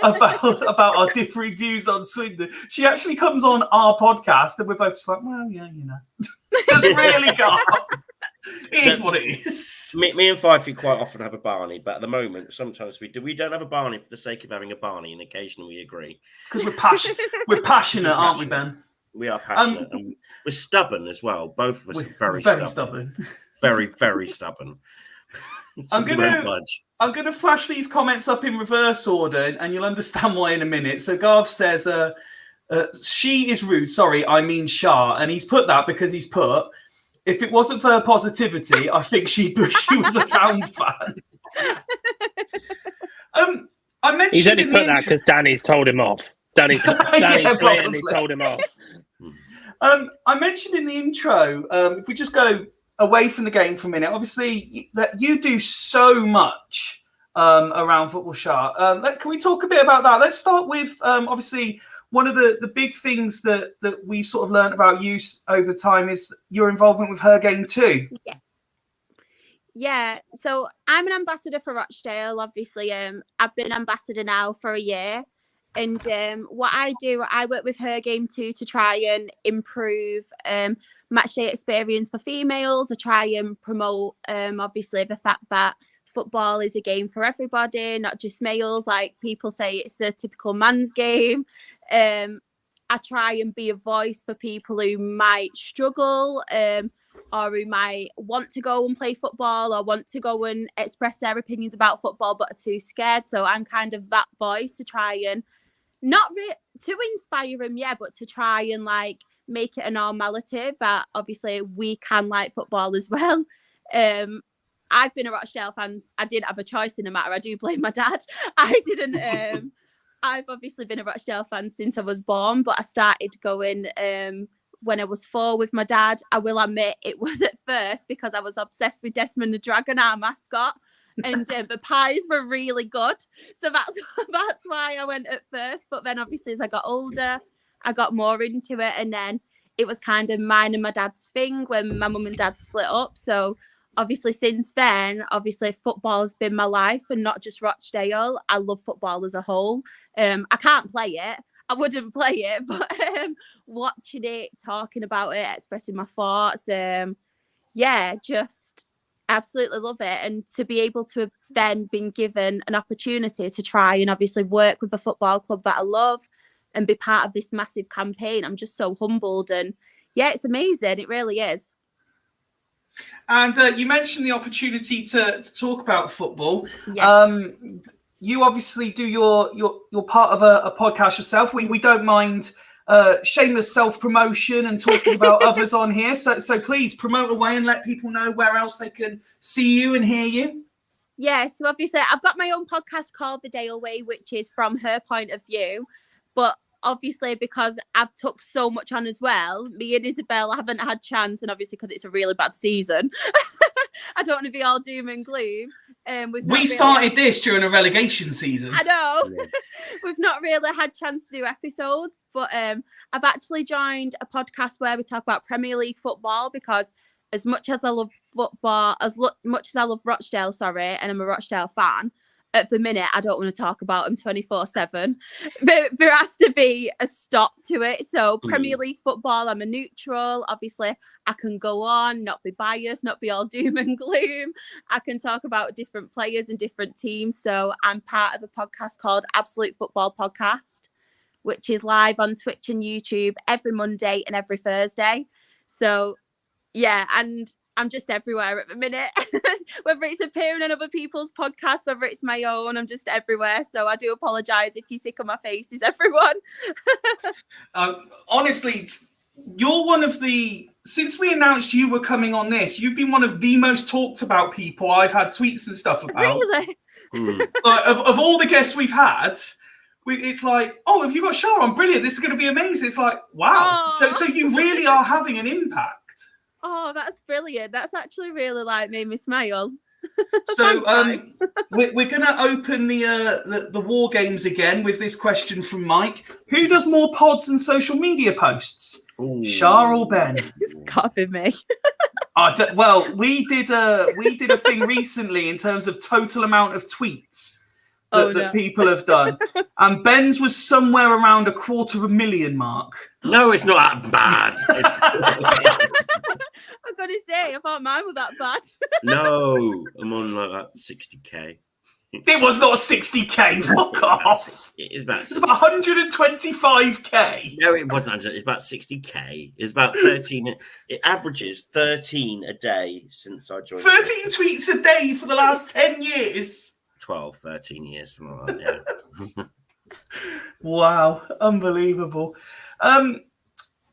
about our differing views on Swindon. She actually comes on our podcast, and we're both just like, well, yeah, just really go. It is what it is. Me and Fifey quite often have a Barney, but at the moment, sometimes we do. We don't have a Barney for the sake of having a Barney, and occasionally we agree. It's because we're passionate, aren't we, Ben? We are passionate, and we're stubborn as well. Both of us are very stubborn. Very, very stubborn. So I'm gonna flash these comments up in reverse order, and you'll understand why in a minute. So Garv says, "She is rude." Sorry, I mean Shah, and he's put that because he's put. If it wasn't for her positivity, I think she was a Town fan. I mentioned he's only put that because Danny's told him off. Danny's blatantly told him off. I mentioned in the intro, if we just go away from the game for a minute, obviously that you do so much around Football Shah. Can we talk a bit about that? Let's start with obviously. One of the big things that we've sort of learned about you over time is your involvement with Her Game Too. Yeah. So I'm an ambassador for Rochdale. Obviously, I've been ambassador now for a year. And what I do, I work with Her Game Too to try and improve matchday experience for females. I try and promote, obviously, the fact that football is a game for everybody, not just males. Like people say, it's a typical man's game. I try and be a voice for people who might struggle or who might want to go and play football or want to go and express their opinions about football but are too scared. So I'm kind of that voice to try and to inspire them, but to try and like make it a normality that obviously we can like football as well. I've been a Rochdale fan. I didn't have a choice in the matter. I do blame my dad. I didn't. I've obviously been a Rochdale fan since I was born, but I started going when I was 4 with my dad. I will admit it was at first because I was obsessed with Desmond the Dragon, our mascot, and the pies were really good. So that's why I went at first. But then obviously as I got older, I got more into it, and then it was kind of mine and my dad's thing when my mum and dad split up. So obviously since then, football has been my life and not just Rochdale. I love football as a whole. I can't play it. I wouldn't play it, but watching it, talking about it, expressing my thoughts. Just Absolutely love it. And to be able to have then been given an opportunity to try and obviously work with a football club that I love and be part of this massive campaign, I'm just so humbled. And yeah, it's amazing. It really is. And you mentioned the opportunity to talk about football. Yes. You obviously do your part of a podcast yourself. We don't mind shameless self-promotion and talking about others on here. So please promote away and let people know where else they can see you and hear you. Yeah, so obviously I've got my own podcast called The Dale Way, which is from her point of view. But obviously because I've took so much on as well, me and Isabel haven't had chance, and obviously because it's a really bad season, I don't want to be all doom and gloom. We started this during a relegation season. I know. Yeah. We've not really had chance to do episodes, but I've actually joined a podcast where we talk about Premier League football, because as much as I love football, much as I love Rochdale, and I'm a Rochdale fan, at the minute I don't want to talk about them 24/7. There has to be a stop to it. So Premier League football, I'm a neutral. Obviously, I can go on, not be biased, not be all doom and gloom. I can talk about different players and different teams. So I'm part of a podcast called AbsoluteBallPod, which is live on Twitch and YouTube every Monday and every Thursday. So yeah, and I'm just everywhere at the minute. Whether it's appearing on other people's podcasts, whether it's my own, I'm just everywhere. So I do apologise if you're sick of my faces, everyone. Honestly, you're one of the, since we announced you were coming on this, you've been one of the most talked about people I've had tweets and stuff about. Really? Of all the guests we've had, it's like, oh, have you got Shah on? Brilliant. This is going to be amazing. It's like, wow. So you really are having an impact. Oh, that's brilliant. That's actually really made me smile. So we're going to open the war games again with this question from Mike. Who does more pods and social media posts? Shah or Ben? It's got to be me. Well, we did a thing recently in terms of total amount of tweets that people have done, and Ben's was somewhere around 250,000 mark. No, it's not that bad. I've got to say, I thought mine were that bad. No, I'm on like that 60k. It was not 60k. Fuck off. It's about 125k. No, it wasn't. It's about 60k. It's about 13. It averages 13 a day since I joined. 13 tweets a day for the last 10 years. 12, 13 years, something like that. Yeah. Wow, unbelievable.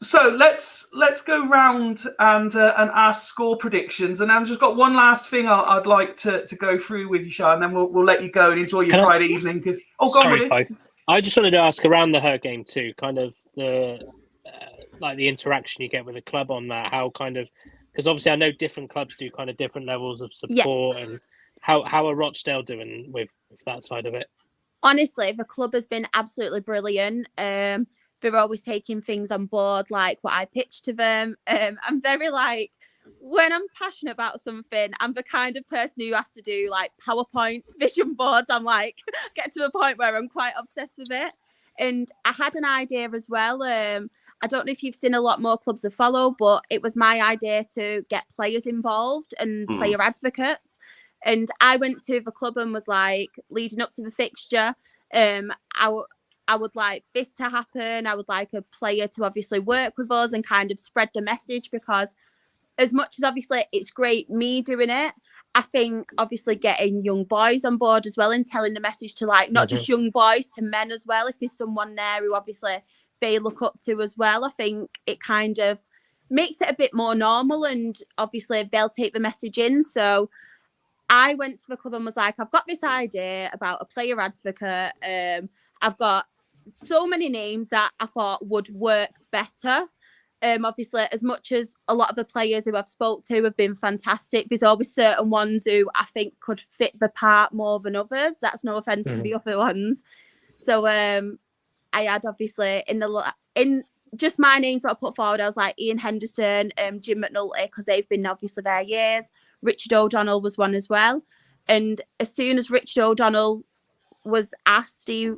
So let's go round and ask score predictions, and I've just got one last thing I'd like to go through with you, Shah, and then we'll let you go and enjoy your Friday evening. Because I just wanted to ask around the Her Game Too, kind of the the interaction you get with the club on that. How kind of, because obviously I know different clubs do kind of different levels of support, and how are Rochdale doing with that side of it? Honestly, the club has been absolutely brilliant. They're always taking things on board, like what I pitched to them. I'm very when I'm passionate about something, I'm the kind of person who has to do PowerPoints, vision boards. I'm get to the point where I'm quite obsessed with it. And I had an idea as well. I don't know if you've seen a lot more clubs of follow, but it was my idea to get players involved and player advocates. And I went to the club and was leading up to the fixture, I would like this to happen. I would like a player to obviously work with us and kind of spread the message, because as much as obviously it's great me doing it, I think obviously getting young boys on board as well and telling the message to not just young boys, to men as well. If there's someone there who obviously they look up to as well, I think it kind of makes it a bit more normal, and obviously they'll take the message in. So I went to the club and was I've got this idea about a player advocate. I've got so many names that I thought would work better. Obviously, as much as a lot of the players who I've spoke to have been fantastic, there's always certain ones who I think could fit the part more than others. That's no offense to the other ones. So I had obviously in just my names that I put forward, I was Ian Henderson, Jim McNulty, because they've been obviously there years. Richard O'Donnell was one as well. And as soon as Richard O'Donnell was asked, I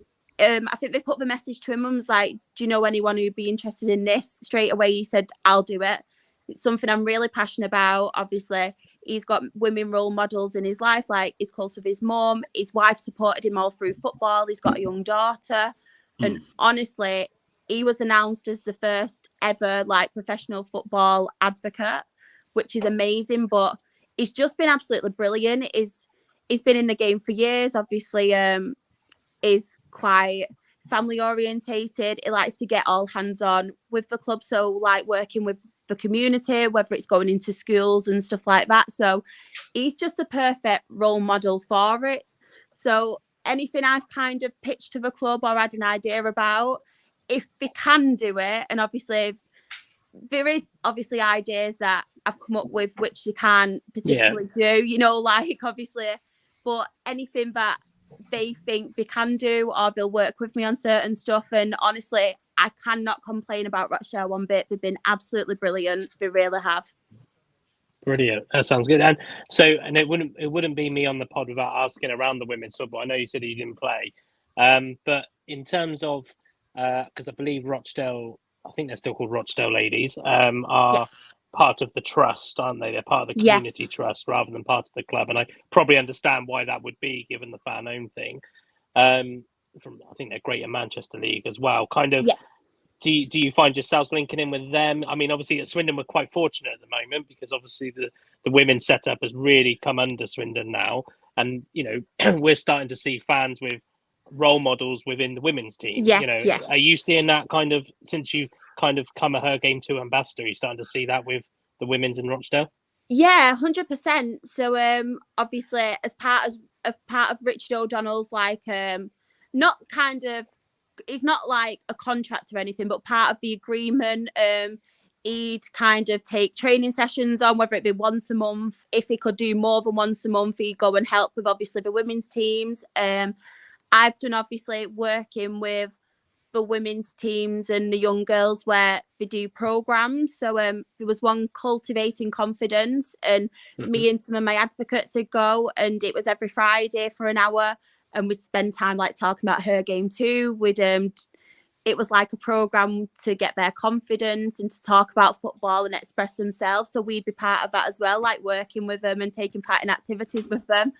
think they put the message to him and was do you know anyone who'd be interested in this? Straight away he said, I'll do it. It's something I'm really passionate about. Obviously, he's got women role models in his life, like he's close with his mum. His wife supported him all through football. He's got a young daughter. And honestly, he was announced as the first ever like professional football advocate, which is amazing. But he's just been absolutely brilliant. He's been in the game for years. Obviously, is quite family orientated. He likes to get all hands on with the club. So like working with the community, whether it's going into schools and stuff like that. So he's just a perfect role model for it. So anything I've kind of pitched to the club or had an idea about, if they can do it, and obviously there is obviously ideas that I've come up with which you can't particularly do, you know, like obviously, but anything that they think they can do or they'll work with me on certain stuff. And honestly, I cannot complain about Rochdale one bit. They've been absolutely brilliant. They really have. Brilliant. That sounds good. And so, and it wouldn't be me on the pod without asking around the women's football. I know you said you didn't play, but in terms of because I believe Rochdale, I think they're still called Rochdale Ladies, are part of the trust, aren't they? They're part of the community trust rather than part of the club. And I probably understand why that would be, given the fan-owned thing. From I think they're Greater Manchester League as well. Kind of, do you find yourselves linking in with them? I mean, obviously at Swindon we're quite fortunate at the moment because obviously the women's setup has really come under Swindon now, and you know we're starting to see fans with role models within the women's team. Are you seeing that kind of since you kind of come a Her Game Too ambassador? Are you starting to see that with the women's in Rochdale? Yeah, 100%. So obviously as part of Richard O'Donnell's like not kind of, it's not like a contract or anything, but part of the agreement, he'd kind of take training sessions on, whether it be once a month. If he could do more than once a month, he'd go and help with obviously the women's teams. I've done obviously working with the women's teams and the young girls where they do programs. So there was one, Cultivating Confidence, and me and some of my advocates would go, and it was every Friday for an hour, and we'd spend time like talking about Her Game Too. It was like a program to get their confidence and to talk about football and express themselves. So we'd be part of that as well, like working with them and taking part in activities with them.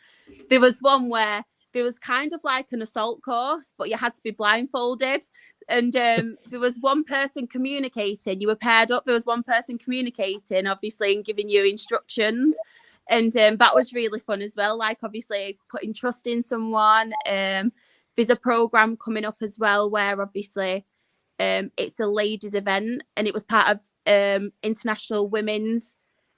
There was one where there was kind of like an assault course, but you had to be blindfolded. And there was one person communicating. You were paired up. There was one person communicating, obviously, and giving you instructions. And that was really fun as well. Like, obviously, putting trust in someone. There's a program coming up as well where, obviously, it's a ladies' event. And it was part of International Women's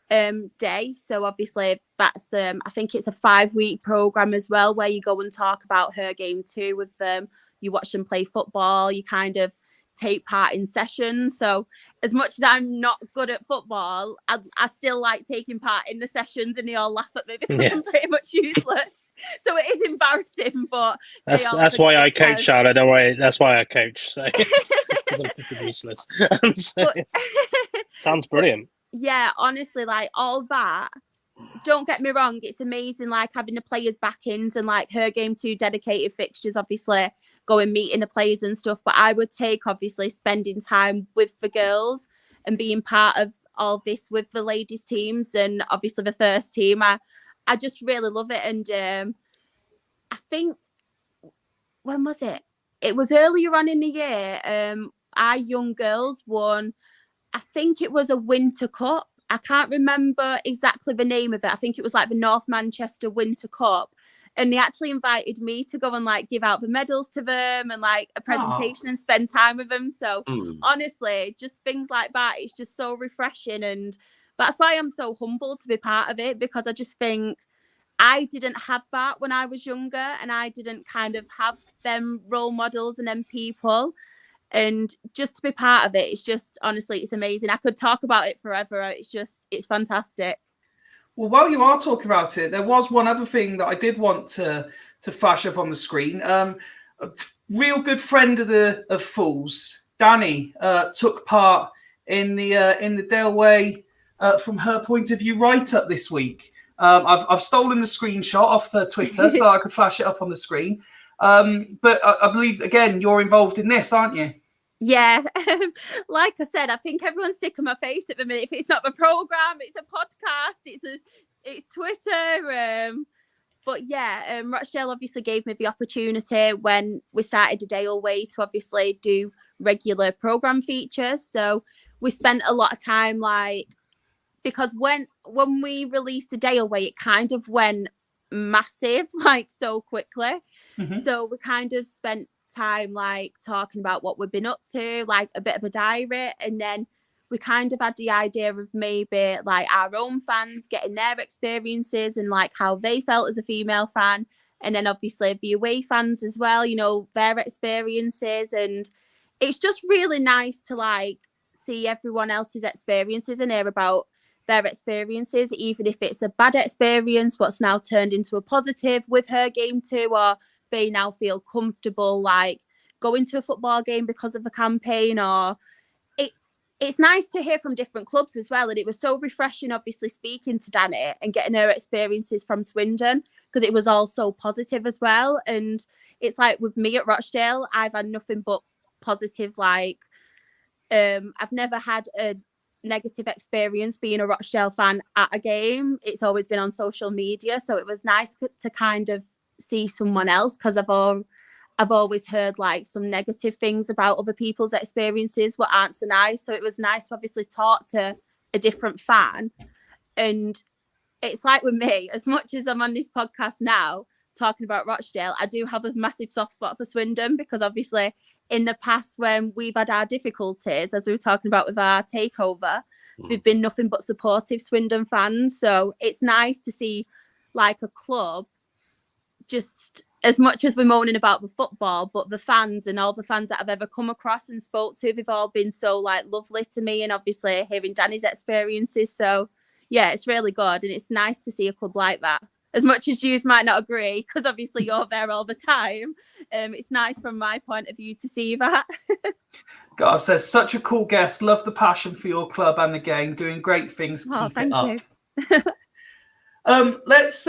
Day. So obviously that's I think it's a 5-week program as well where you go and talk about Her Game Too with them. You watch them play football, you kind of take part in sessions. So as much as I'm not good at football, I still like taking part in the sessions, and they all laugh at me because I'm pretty much useless. So it is embarrassing, but that's why I coach, Charlotte. Don't worry, that's why I coach. So because I'm pretty useless. Sounds brilliant. Yeah, honestly, like all that, don't get me wrong, it's amazing, like having the players' backings and like Her Game Too dedicated fixtures, obviously going meeting the players and stuff. But I would take obviously spending time with the girls and being part of all this with the ladies' teams and obviously the first team. I just really love it. And I think, when was it? It was earlier on in the year. Our young girls won, I think it was a Winter Cup. I can't remember exactly the name of it. I think it was like the North Manchester Winter Cup. And they actually invited me to go and like give out the medals to them and like a presentation and spend time with them. So honestly, just things like that, it's just so refreshing. And that's why I'm so humbled to be part of it, because I just think I didn't have that when I was younger, and I didn't kind of have them role models and them people. And just to be part of it, it's just, honestly, it's amazing. I could talk about it forever. It's fantastic. Well, while you are talking about it, there was one other thing that I did want to flash up on the screen. A real good friend of Fools, Danny, took part in the Dale Way from her point of view write-up this week. I've stolen the screenshot off Twitter so I could flash it up on the screen. But I believe, again, you're involved in this, aren't you? Yeah, like I said, I think everyone's sick of my face at the minute. If it's not my program, it's a podcast, it's Twitter. But yeah, Rochdale obviously gave me the opportunity when we started a day away to obviously do regular program features. So we spent a lot of time because when we released a day away, it kind of went massive so quickly. Mm-hmm. So we kind of spent time talking about what we've been up to, a bit of a diary, and then we kind of had the idea of maybe our own fans getting their experiences and how they felt as a female fan, and then obviously the away fans as well, their experiences. And it's just really nice to see everyone else's experiences and hear about their experiences, even if it's a bad experience what's now turned into a positive with Her Game Too, or they now feel comfortable going to a football game because of the campaign. Or it's nice to hear from different clubs as well. And it was so refreshing, obviously, speaking to Danny and getting her experiences from Swindon, because it was all so positive as well. And it's with me at Rochdale, I've had nothing but positive. I've never had a negative experience being a Rochdale fan at a game. It's always been on social media. So it was nice to kind of see someone else, because I've always heard some negative things about other people's experiences what aren't so nice. So it was nice to obviously talk to a different fan. And it's with me, as much as I'm on this podcast now talking about Rochdale, I do have a massive soft spot for Swindon, because obviously in the past when we've had our difficulties, as we were talking about with our takeover, they've been nothing but supportive Swindon fans. So it's nice to see a club, just as much as we're moaning about the football, but the fans and all the fans that I've ever come across and spoke to, they've all been so lovely to me. And obviously hearing Danny's experiences. So yeah, it's really good. And it's nice to see a club like that. As much as you might not agree, because obviously you're there all the time. It's nice from my point of view to see that. Garth says, such a cool guest. Love the passion for your club and the game. Doing great things. Keep it up. You. Let's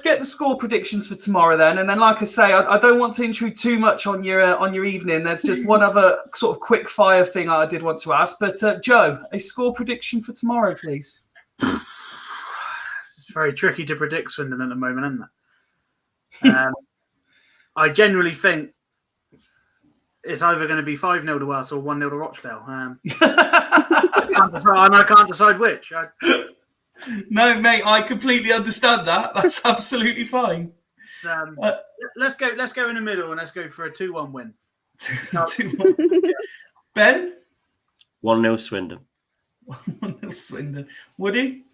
get the score predictions for tomorrow then, and then, like I say, I don't want to intrude too much on your evening. There's just one other sort of quick fire thing I did want to ask, but Joe, a score prediction for tomorrow, please. It's very tricky to predict Swindon at the moment, isn't it? I genuinely think it's either going to be 5-0 to us or 1-0 to Rochdale. I can't decide which. No, mate, I completely understand that. That's absolutely fine. Let's go in the middle and let's go for a 2-1 win. 2-1. Ben? 1-0 Swindon. 1-0 Swindon. Woody?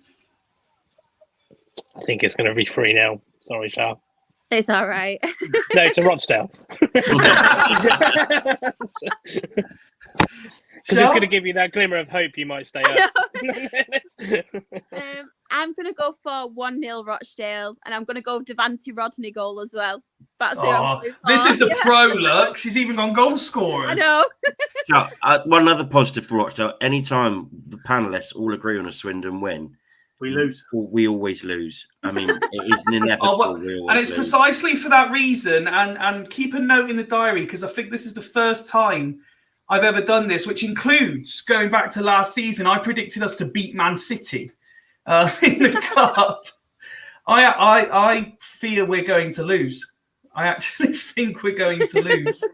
I think it's going to be 3-0. Sorry, Charles. It's all right. No, to Rochdale. Because it's going to give you that glimmer of hope you might stay up. I'm going to go for 1-0 Rochdale, and I'm going to go Devante Rodney goal as well. That's this is the pro look. She's even gone goal scorers. I know. One other positive for Rochdale. Anytime the panellists all agree on a Swindon win, we lose. We always lose. I mean, it is an inevitable. And it's precisely for that reason. And keep a note in the diary, because I think this is the first time I've ever done this, which includes going back to last season. I predicted us to beat Man City in the cup. I fear we're going to lose. I actually think we're going to lose.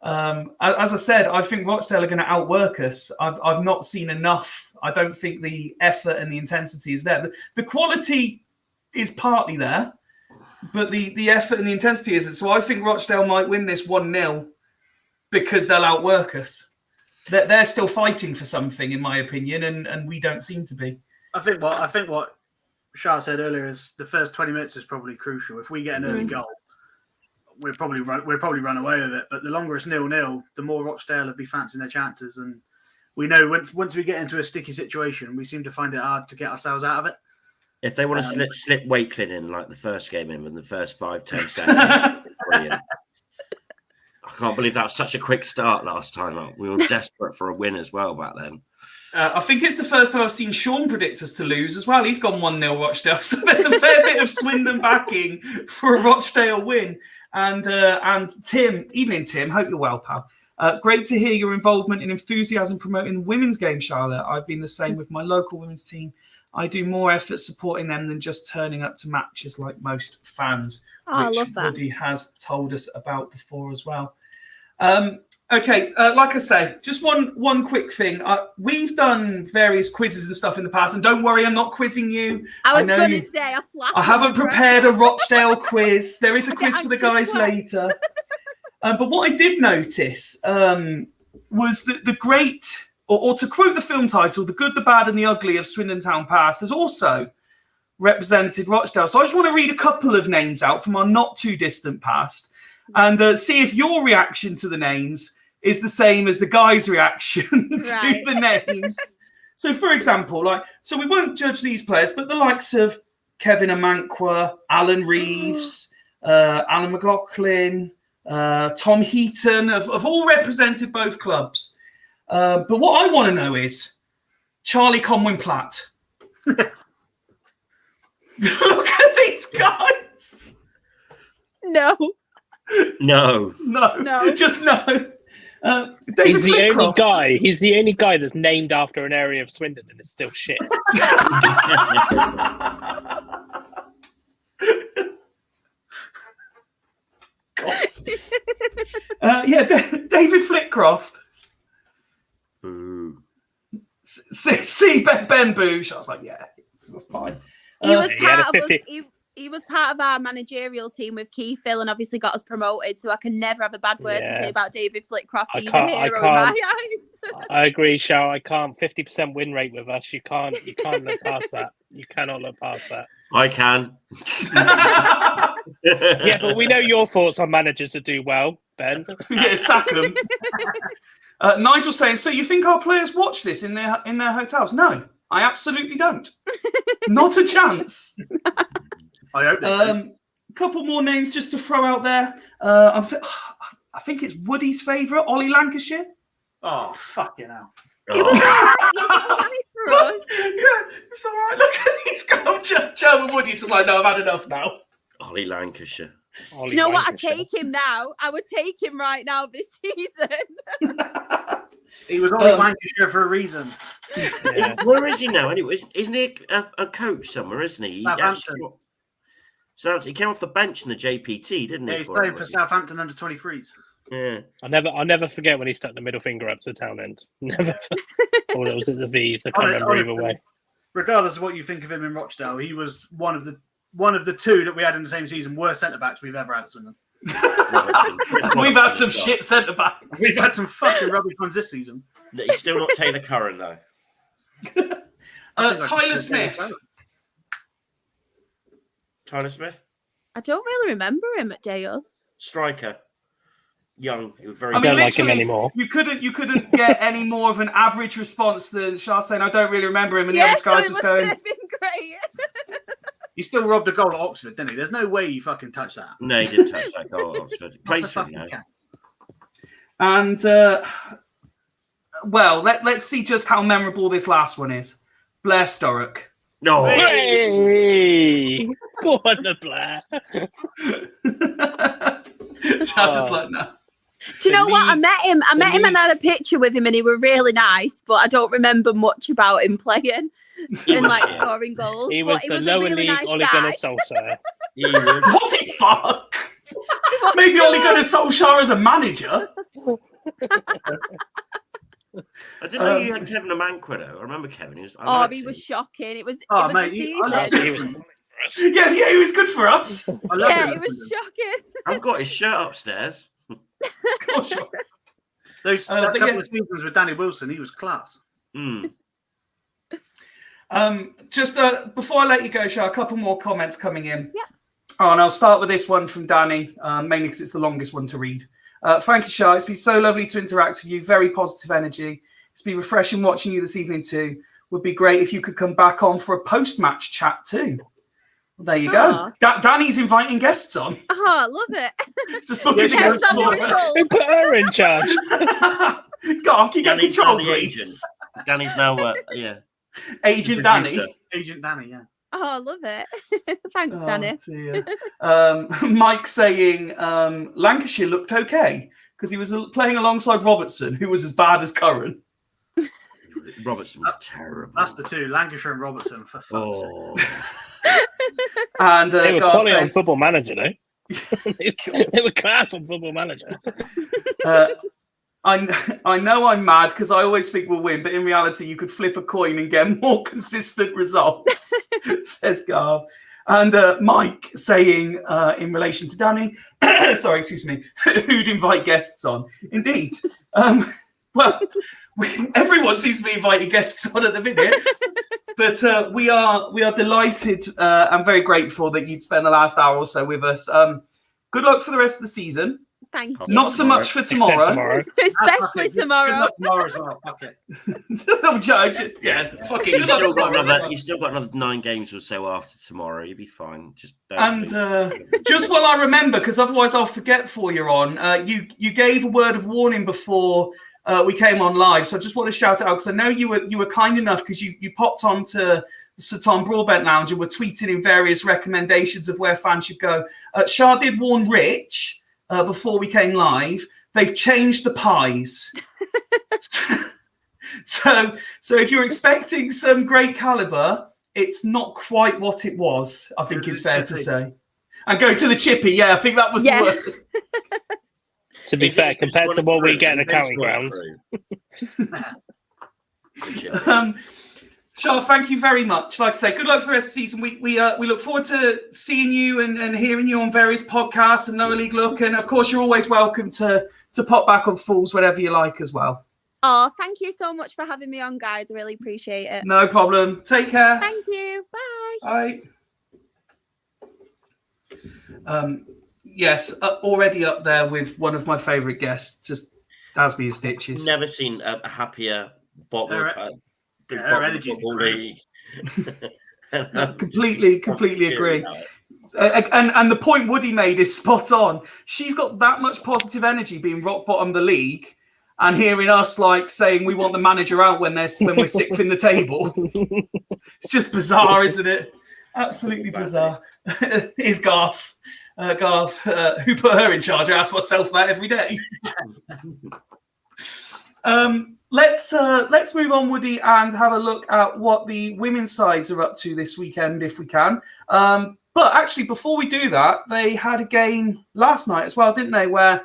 As I said, I think Rochdale are going to outwork us. I've not seen enough. I don't think the effort and the intensity is there. The quality is partly there, but the effort and the intensity isn't. So I think Rochdale might win this 1-0 because they'll outwork us. They're still fighting for something, in my opinion, and we don't seem to be. I think what Shah said earlier is the first 20 minutes is probably crucial. If we get an early goal, we'll probably run away with it. But the longer it's 0-0, the more Rochdale will be fancying their chances. And we know once we get into a sticky situation, we seem to find it hard to get ourselves out of it. If they want to slip Wakelin in like the first game in the first 5-10 seconds, brilliant. I can't believe that was such a quick start last time. We were desperate for a win as well back then. I think it's the first time I've seen Sean predict us to lose as well. He's gone 1-0 Rochdale. So there's a fair bit of Swindon backing for a Rochdale win. And Tim, evening Tim, hope you're well, pal. Great to hear your involvement and enthusiasm promoting the women's game, Charlotte. I've been the same with my local women's team. I do more effort supporting them than just turning up to matches like most fans, I which love that. Woody has told us about before as well. Okay, like I say, just one quick thing. We've done various quizzes and stuff in the past, and don't worry, I'm not quizzing you. I was going to say, I haven't prepared a Rochdale quiz. There is a quiz for the guys later. But what I did notice was that the great, or to quote the film title, The Good, the Bad and the Ugly of Swindon Town Past has also represented Rochdale. So I just want to read a couple of names out from our not too distant past and see if your reaction to the names is the same as the guys' reaction to the names. So, for example, so we won't judge these players, but the likes of Kevin Amankwa, Alan Reeves, Alan McLaughlin, Tom Heaton have all represented both clubs. But what I want to know is Charlie Conwyn Platt. Look at these guys. No. Just no. He's the only guy. He's the only guy that's named after an area of Swindon and it's still shit. David Flitcroft. Boo. See Ben Boosh. I was like, yeah, it's fine. He was part of us. He was part of our managerial team with Keith Phil and obviously got us promoted. So I can never have a bad word to say about David Flitcroft. He's a hero in my eyes. I agree, Shao. I can't. 50% win rate with us. You can't look past that. You cannot look past that. I can. Yeah, but we know your thoughts on managers that do well, Ben. Yeah, sack them. Nigel saying, so you think our players watch this in their hotels? No, I absolutely don't. Not a chance. I hope they do. Couple more names just to throw out there. I think it's Woody's favourite, Ollie Lancashire. Oh, fucking hell. It was right for us. Yeah, it's all right. Look at these guys. Joe and Woody just like, no, I've had enough now. Ollie Lancashire. Do you know what? I'd take him now. I would take him right now this season. He was Ollie Lancashire for a reason. Yeah. Where is he now? Anyway, isn't he a coach somewhere? Isn't he? He came off the bench in the JPT, didn't he? Yeah, he's playing for Southampton under 23s. Yeah, I'll never forget when he stuck the middle finger up to Townend. Never. Or it was at the V's. I can't remember either way. Regardless of what you think of him in Rochdale, he was one of the two that we had in the same season worst centre backs we've ever had at Swindon. We've had some shit centre backs. We've had some fucking rubbish ones this season. He's still not Taylor Curran though. Tyler Smith. Tyler Smith, I don't really remember him at Dale. striker, young. He was very. I don't like him anymore. You couldn't get any more of an average response than Shah saying, "I don't really remember him," and the Yes, average guy's so just it going, must have been great. He still robbed a goal at Oxford, didn't he? There's no way he fucking touched that. No, he didn't touch that goal at Oxford. He plays for him now. And well, let's see just how memorable this last one is. Blair Sturrock. No. Hey! Go on the Blair. Shah's just like, no. Do you know what? I met him and had a picture with him and he was really nice, but I don't remember much about him playing and like scoring goals. He was the lower really league nice Ole Gunnar Solskjaer. Was he fuck? Maybe Ole Gunnar Solskjaer as a manager. I didn't know you had Kevin Amankwa though. I remember Kevin. He was shocking. It was mate, a he season. Yeah, he was good for us. Yeah, it was shocking. I've got his shirt upstairs. Those couple of seasons with Danny Wilson, he was class. Mm. Just before I let you go, Shah, a couple more comments coming in. Yeah. Oh, and I'll start with this one from Danny, mainly because it's the longest one to read. Thank you, Shah. It's been so lovely to interact with you. Very positive energy. It's been refreshing watching you this evening too. Would be great if you could come back on for a post-match chat too. Well, there you go. Danny's inviting guests on. Oh, I love it. Just booking the guests for us. Who put her in charge? God, can you get Danny's control, now the agent. please? Danny's now, Agent Danny. Agent Danny, yeah. Oh, I love it. Thanks, Danny. Mike saying Lancashire looked okay. because he was playing alongside Robertson, who was as bad as Curran. Robertson was terrible. That's the two, Lancashire and Robertson, for fuck's sake. And They were Garth quality saying, on Football Manager, though. They were class on Football Manager. I know I'm mad because I always think we'll win, but in reality, you could flip a coin and get more consistent results, says Garth. And Mike saying, in relation to Danny, sorry, excuse me, who'd invite guests on? Indeed. Well, everyone seems to be inviting guests on at the minute, but we are delighted and very grateful that you'd spend the last hour or so with us. Good luck for the rest of the season. Thank you. Not so much for tomorrow. Especially tomorrow. Good luck tomorrow as well. Fuck it. No, yeah, fuck it. You've Good luck tomorrow. still got another 9 games or so after tomorrow. You'll be fine. Just don't And just while I remember, because otherwise I'll forget before you're on, you gave a word of warning before we came on live. So I just want to shout it out because I know you were kind enough because you popped onto the Sir Tom Broadbent Lounge and were tweeting in various recommendations of where fans should go. Shah did warn Rich before we came live. They've changed the pies. So if you're expecting some great caliber, it's not quite what it was, I think is fair to say. And go to the chippy, yeah, I think that was the word. To be fair, compared to what we get at the county ground. Shah, thank you very much. Like I say, good luck for the rest of the season. We look forward to seeing you and hearing you on various podcasts and Lower League Look. And of course, you're always welcome to pop back on Fools whenever you like as well. Oh, thank you so much for having me on, guys. I really appreciate it. No problem. Take care. Thank you. Bye. Bye. Yes, already up there with one of my favourite guests. Just has me in stitches. Never seen a happier bottom her energy's league. Completely agree. And the point Woody made is spot on. She's got that much positive energy being rock bottom of the league and hearing us like saying we want the manager out when we're sixth in the table. It's just bizarre, isn't it? Absolutely bizarre. Here's Garth. Who put her in charge? I ask myself that every day. Let's move on, Woody, and have a look at what the women's sides are up to this weekend, if we can. But actually, before we do that, they had a game last night as well, didn't they? Where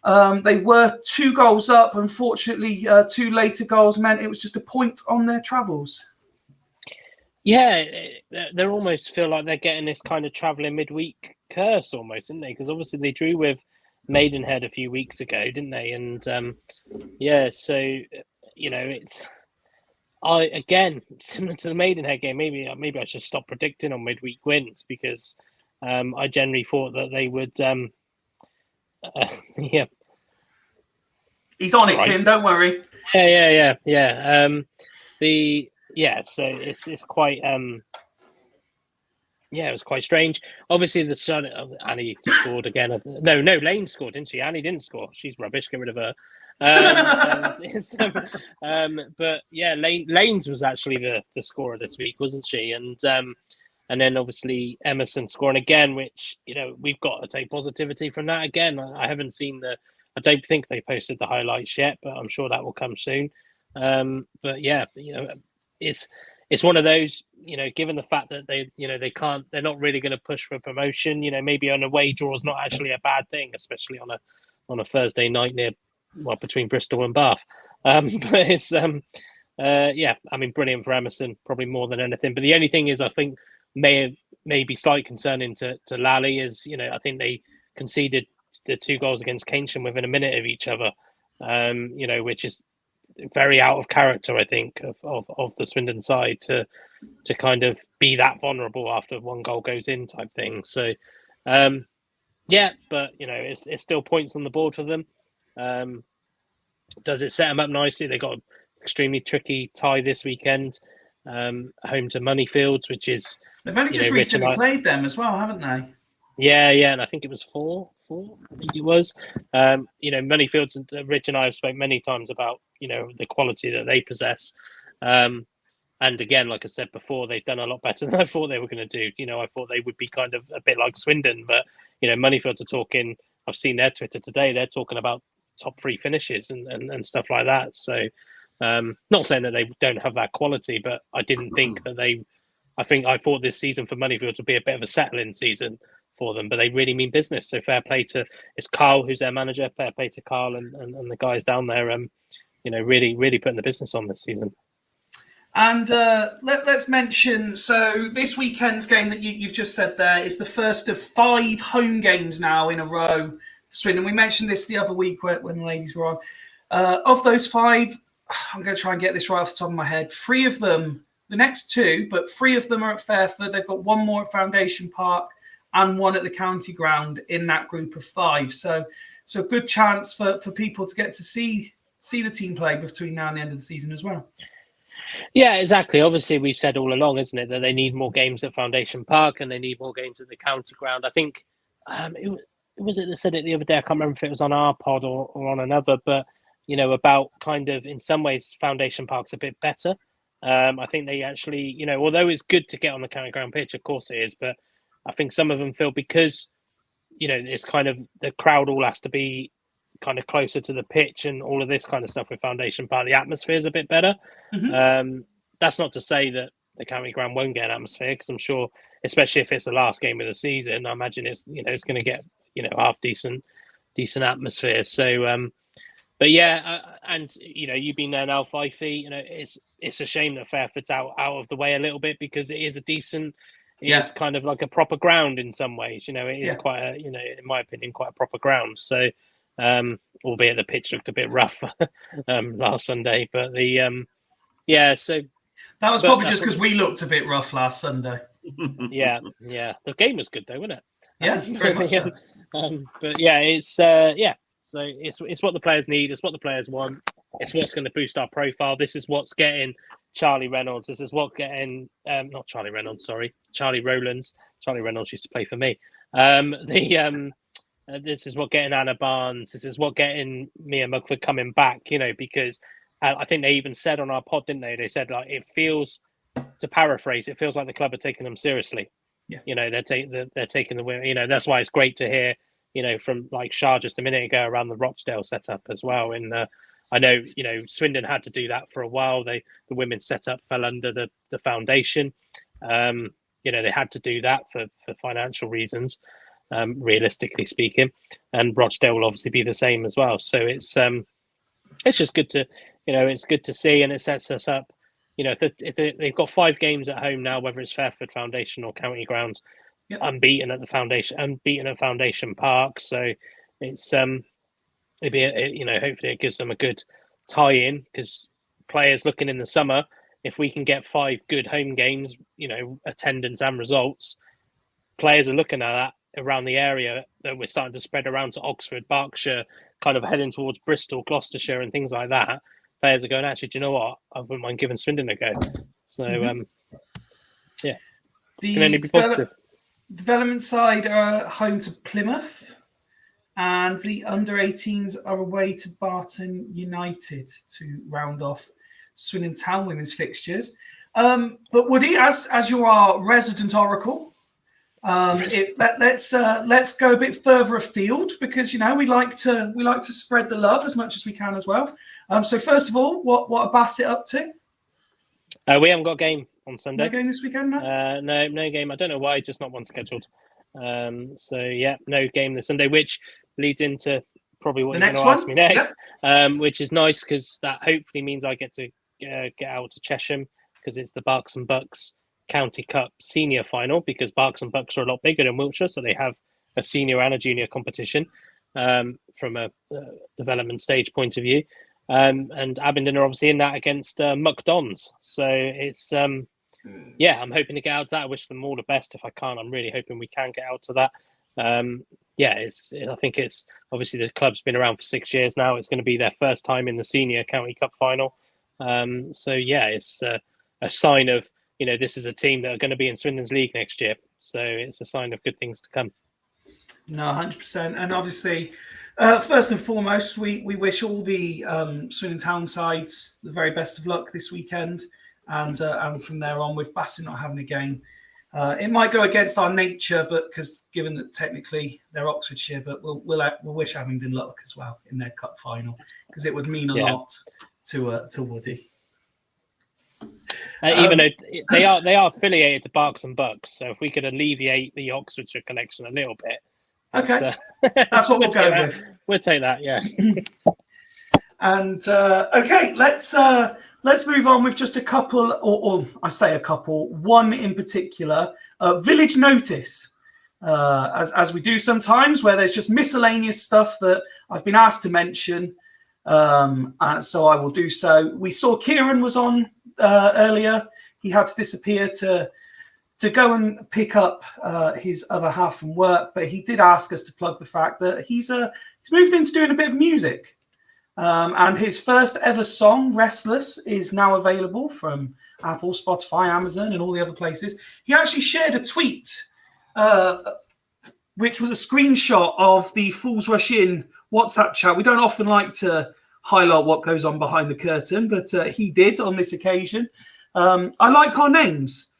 they were 2 goals up. Unfortunately, 2 later goals meant it was just a point on their travels. Yeah, they almost feel like they're getting this kind of travelling midweek curse almost, didn't they? Because obviously they drew with Maidenhead a few weeks ago, didn't they? And so it's again similar to the Maidenhead game. Maybe I should stop predicting on midweek wins because I generally thought that they would. He's on it, right. Tim. Don't worry. Yeah. So it's quite it was quite strange. Obviously, the son Annie scored again. No, Lane scored, didn't she? Annie didn't score. She's rubbish. Get rid of her. But yeah, Lane's was actually the scorer this week, wasn't she? And then obviously Emerson scoring again, which we've got to take positivity from that. Again, I haven't seen I don't think they posted the highlights yet, but I'm sure that will come soon. But yeah, it's one of those, given the fact that they're not really going to push for promotion, maybe an away draw is not actually a bad thing, especially on a Thursday night between Bristol and Bath. But it's, brilliant for Emerson, probably more than anything. But the only thing is, I think may be slight concerning to Lally is, I think they conceded the 2 goals against Keynsham within a minute of each other, which is very out of character, I think, of the Swindon side to kind of be that vulnerable after 1 goal goes in type thing. So, but it's still points on the board for them. Does it set them up nicely? They got an extremely tricky tie this weekend, home to Moneyfields, which is they've only just recently played them as well, haven't they? Yeah, and I think it was 4. I think it was. Moneyfields and Rich and I have spoken many times about the quality that they possess. And again, like I said before, they've done a lot better than I thought they were going to do. I thought they would be kind of a bit like Swindon, but Moneyfields are talking. I've seen their Twitter today. They're talking about top 3 finishes and stuff like that. So not saying that they don't have that quality, but I didn't think that I thought this season for Moneyfields would be a bit of a settling season for them, but they really mean business. So fair play to, it's Carl who's their manager, fair play to Carl and the guys down there, really putting the business on this season. And let's mention, so this weekend's game that you've just said there is the first of 5 home games now in a row for Swindon. We mentioned this the other week when the ladies were on. Of those 5, I'm going to try and get this right off the top of my head. 3 of them, the next 2, but 3 of them are at Fairford. They've got 1 more at Foundation Park and 1 at the County Ground in that group of 5. So a good chance for people to get to see the team play between now and the end of the season as well. Yeah, exactly. Obviously, we've said all along, isn't it, that they need more games at Foundation Park and they need more games at the County Ground. I think it was it that said it the other day. I can't remember if it was on our pod or on another, but about kind of in some ways Foundation Park's a bit better. I think they actually, although it's good to get on the County Ground pitch, of course it is, but I think some of them feel because it's kind of the crowd all has to be kind of closer to the pitch and all of this kind of stuff with Foundation Park, the atmosphere is a bit better. Mm-hmm. That's not to say that the County Ground won't get an atmosphere, because I'm sure, especially if it's the last game of the season, I imagine it's it's going to get half decent atmosphere. So, but yeah, and you've been there now, Fifey. It's a shame that Fairford's out of the way a little bit, because it is a decent. It's kind of like a proper ground in some ways. It is quite a in my opinion, quite a proper ground. So. Albeit the pitch looked a bit rough last Sunday, but so that was probably just because we looked a bit rough last Sunday. yeah. The game was good though, wasn't it? Yeah, very much so. But yeah, it's So it's what the players need. It's what the players want. It's what's going to boost our profile. This is what's getting Charlie Reynolds. This is what getting not Charlie Reynolds. Sorry, Charlie Rowlands. Charlie Reynolds used to play for me. This is what getting Anna Barnes. This is what getting Mia Mugford coming back. Because I think they even said on our pod, didn't they? They said, like, it feels, to paraphrase, it feels like the club are taking them seriously. Yeah. They're taking the win. That's why it's great to hear. From like Shah just a minute ago around the Rochdale setup as well. And I know Swindon had to do that for a while. The women's setup fell under the foundation. They had to do that for financial reasons. Realistically speaking, and Rochdale will obviously be the same as well. So it's just good to it's good to see, and it sets us up. If they've got 5 games at home now, whether it's Fairford Foundation or County Grounds, unbeaten at the Foundation, unbeaten at Foundation Park. So it's hopefully it gives them a good tie-in, because players looking in the summer, if we can get 5 good home games, attendance and results, players are looking at that around the area that we're starting to spread around to Oxford, Berkshire, kind of heading towards Bristol, Gloucestershire and things like that. Players are going, actually, do you know what? I wouldn't mind giving Swindon a go. So, can only be positive. Development side are home to Plymouth, and the under-18s are away to Barton United to round off Swindon Town women's fixtures. But Woody, as you're our resident oracle, let's go a bit further afield, because we like to spread the love as much as we can as well. So first of all, what are Bassett up to? We haven't got a game on Sunday. No game this weekend, no? No game. I don't know why, just not one scheduled. No game this Sunday, which leads into probably what you're going to ask me next, which is nice, because that hopefully means I get to get out to Chesham, because it's the Berks and Bucks County Cup senior final, because Berks and Bucks are a lot bigger than Wiltshire, so they have a senior and a junior competition from a development stage point of view. And Abingdon are obviously in that against Muck Dons. So it's I'm hoping to get out to that. I wish them all the best. If I can't, I'm really hoping we can get out to that. I think it's obviously the club's been around for 6 years now. It's going to be their first time in the senior County Cup final. It's a sign of, this is a team that are going to be in Swindon's league next year. So it's a sign of good things to come. No, 100%. And obviously, first and foremost, we wish all the Swindon Town sides the very best of luck this weekend. And from there on, with Bassett not having a game, It might go against our nature, but because given that technically they're Oxfordshire, but we'll wish Abingdon luck as well in their cup final, because it would mean a lot to Woody. Even though they are affiliated to Barks and Bucks, so if we could alleviate the Oxfordshire connection a little bit, that's what we'll go with. We'll take that, yeah. And okay, let's move on with just a couple, or I say a couple, one in particular, village notice, as we do sometimes, where there's just miscellaneous stuff that I've been asked to mention, so I will do so. We saw Kieran was on earlier. He had to disappear to go and pick up his other half from work, but he did ask us to plug the fact that he's moved into doing a bit of music. And his first ever song, Restless, is now available from Apple, Spotify, Amazon, and all the other places. He actually shared a tweet, which was a screenshot of the Fools Rush In WhatsApp chat. We don't often like to highlight what goes on behind the curtain, but he did on this occasion. I liked our names.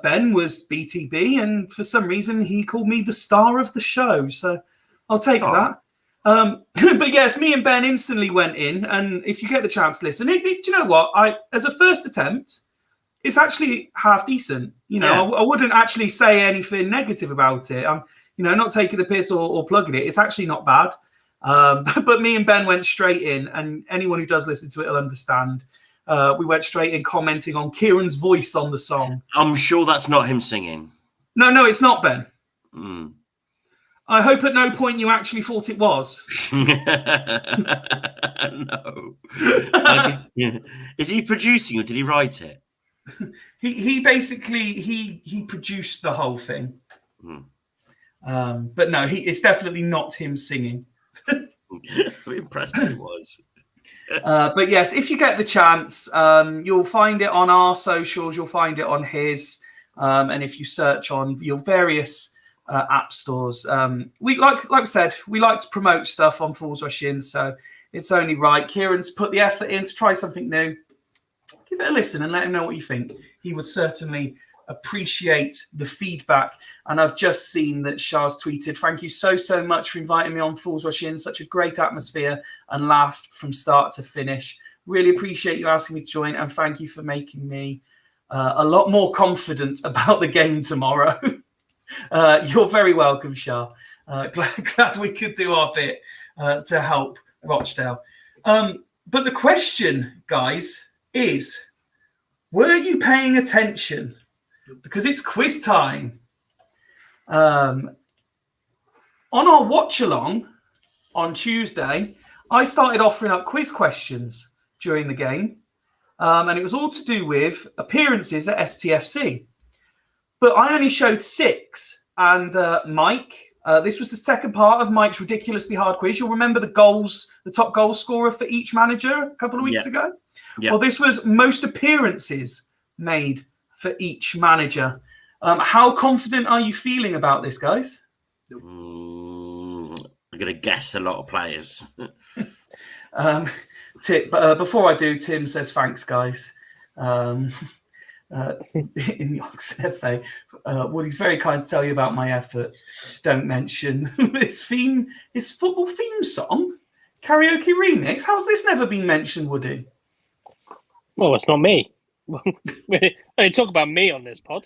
Ben was BTB, and for some reason he called me the star of the show. So I'll take that. But yes, me and Ben instantly went in, and if you get the chance to listen, do you know what? As a first attempt, it's actually half decent. I wouldn't actually say anything negative about it. I'm, not taking the piss or plugging it. It's actually not bad. But me and Ben went straight in, and anyone who does listen to it will understand. We went straight in commenting on Kieran's voice on the song. I'm sure that's not him singing. No, it's not Ben. Mm. I hope at no point you actually thought it was. No. Is he producing or did he write it? He basically he produced the whole thing. But no, it's definitely not him singing. I'm impressed he was. But yes, if you get the chance, you'll find it on our socials. You'll find it on his, and if you search on your various app stores, we like I said, we like to promote stuff on Fools Rush In, so it's only right. Kieran's put the effort in to try something new. Give it a listen and let him know what you think. He would certainly appreciate the feedback. And I've just seen that Shah's tweeted, "Thank you so much for inviting me on Fools Rush In. Such a great atmosphere and laughed from start to finish. Really appreciate you asking me to join, and thank you for making me a lot more confident about the game tomorrow." You're very welcome, Shah. Glad we could do our bit to help Rochdale. But the question, guys, is, were you paying attention? Because it's quiz time. On our watch along on Tuesday, I started offering up quiz questions during the game, and it was all to do with appearances at STFC. But I only showed 6, and Mike, this was the second part of Mike's ridiculously hard quiz. You'll remember the top goal scorer for each manager a couple of weeks ago? Yeah. Well, this was most appearances made for each manager. How confident are you feeling about this, guys? I'm going to guess a lot of players. Before I do, Tim says, "Thanks, guys." In the Oxford FA, Woody's very kind to tell you about my efforts. Just don't mention his football theme song karaoke remix. How's this never been mentioned, Woody? Well, it's not me. I talk about me on this pod.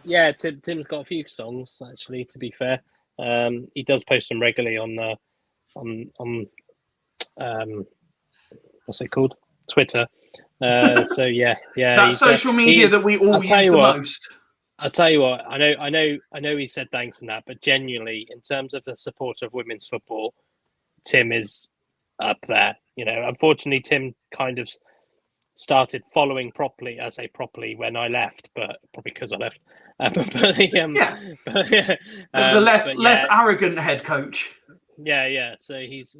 Yeah, Tim's got a few songs actually. To be fair, he does post them regularly on what's it called? Twitter. So yeah, that's social media that we all use the most. I'll tell you what. I know. He said thanks and that, but genuinely, in terms of the supporter of women's football, Tim is up there. Unfortunately, Tim kind of started following properly. I say properly when I left, but probably because I left. It was a less arrogant head coach. Yeah. So he's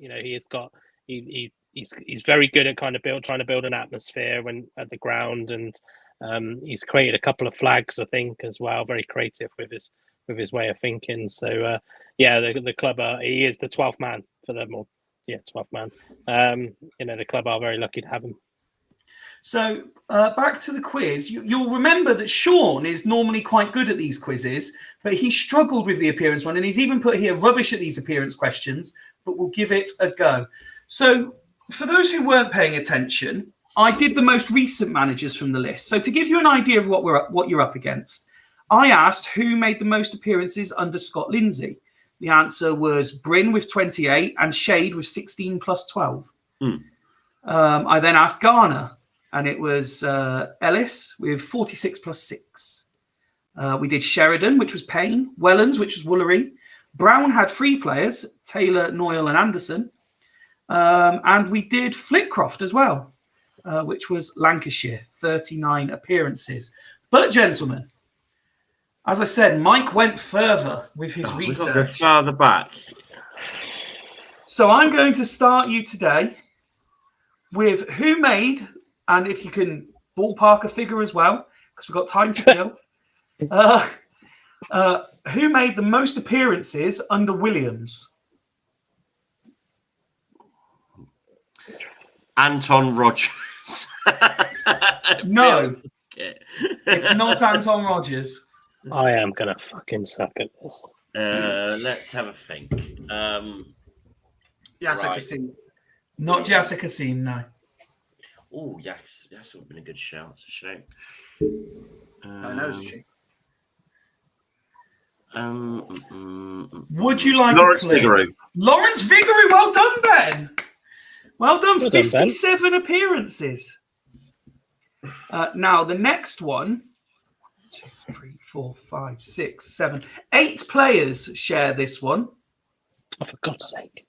very good at trying to build an atmosphere at the ground, and he's created a couple of flags, I think, as well. Very creative with his way of thinking. So the club he is the 12th man for them all. Yeah, 12th man. The club are very lucky to have him. So back to the quiz. You'll remember that Sean is normally quite good at these quizzes, but he struggled with the appearance one, and he's even put here rubbish at these appearance questions, but we'll give it a go. So for those who weren't paying attention, I did the most recent managers from the list. So to give you an idea of what you're up against, I asked who made the most appearances under Scott Lindsay. The answer was Bryn with 28 and Shade with 16 plus 12. I then asked Garner, and it was Ellis with 46 plus 6. We did Sheridan, which was Payne, Wellens, which was Woolery. Brown had 3 players, Taylor, Noyle, and Anderson. And we did Flitcroft as well, which was Lancashire, 39 appearances. But, gentlemen, as I said, Mike went further with his research. We've got to go farther back. So I'm going to start you today with who made, and if you can ballpark a figure as well, because we've got time to kill, who made the most appearances under Williams? Anton Rogers. No, it's not Anton Rogers. I am gonna fucking suck at this. Let's have a think. Yasser Right. Kassim. Not Yasser Kassim, no. Oh, yes, would have been a good shout. It's a shame. I know, isn't she? Would you like Lawrence a clue? Vigouroux. Lawrence Vigouroux, well done, Ben. Well done, Well done, Ben. 57 appearances. Now, the next one, 2, 3, 4, 5, 6, 7, 8 players share this one. Oh, for God's sake.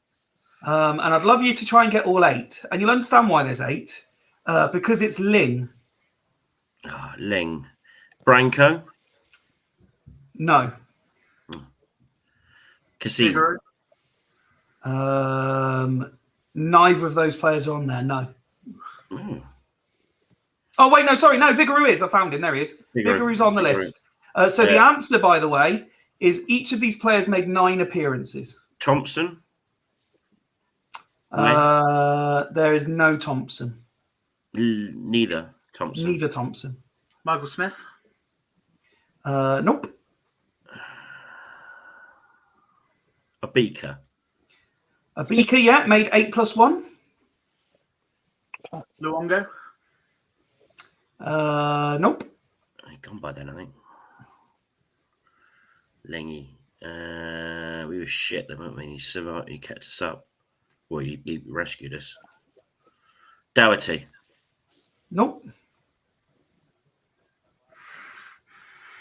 And I'd love you to try and get all 8. And you'll understand why there's 8. Because it's Ling. Ling. Branco. No. Kassim. Vigouroux. Neither of those players are on there, no. Oh, wait, no, sorry. No, Vigouroux is. I found him. There he is. Vigouroux's on the list. So the answer, by the way, is each of these players made 9 appearances. Thompson. There is no Thompson. Neither Thompson. Neither Thompson. Michael Smith. Nope. A Beaker. A Beaker, yeah, made 8 plus 1. Luongo. Nope. He'd gone by then, I think. Lengy. We were shit then, weren't we? He survived. He kept us up. Well, he rescued us. Doherty. Nope.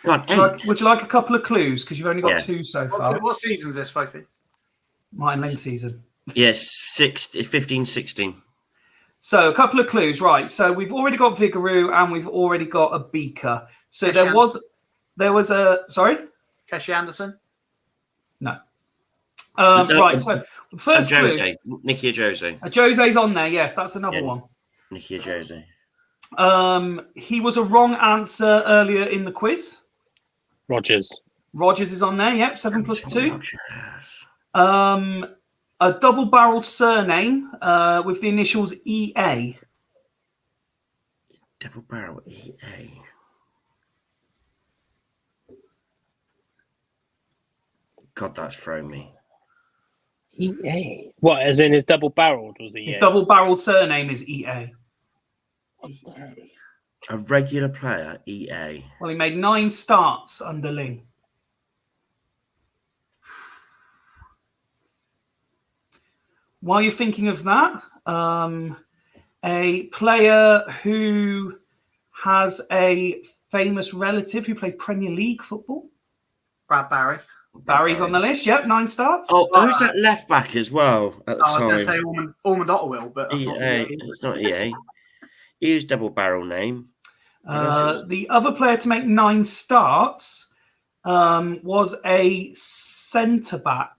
God, Would you like a couple of clues? Because you've only got Yeah. 2 so far. What season's this, Fofi? Martin Ling season. Yes, 15, 16. So a couple of clues, right? So we've already got Vigouroux and we've already got a Beaker. So there was a sorry, Keshi Anderson. no. Right. So first clue, Jose. Nicky Jose. Jose's on there. Yes, that's another one. Nicky Jose. He was a wrong answer earlier in the quiz. Rogers. Rogers is on there. Yep, 7 plus 2. Rogers. A double-barreled surname with the initials EA. Double barrel EA. God, that's thrown me. EA. What, as in his double barreled was EA? His double-barreled surname is EA. A regular player, EA. Well, he made 9 starts under Ling. While you're thinking of that, a player who has a famous relative who played Premier League football. Brad Barry. Barry's on the list. Yep, 9 starts. Oh, who's that left back as well at the I was going to time? say Ormond Otterwill, but that's not EA. EA. It's not EA. He was double barrel name. The other player to make 9 starts was a centre back.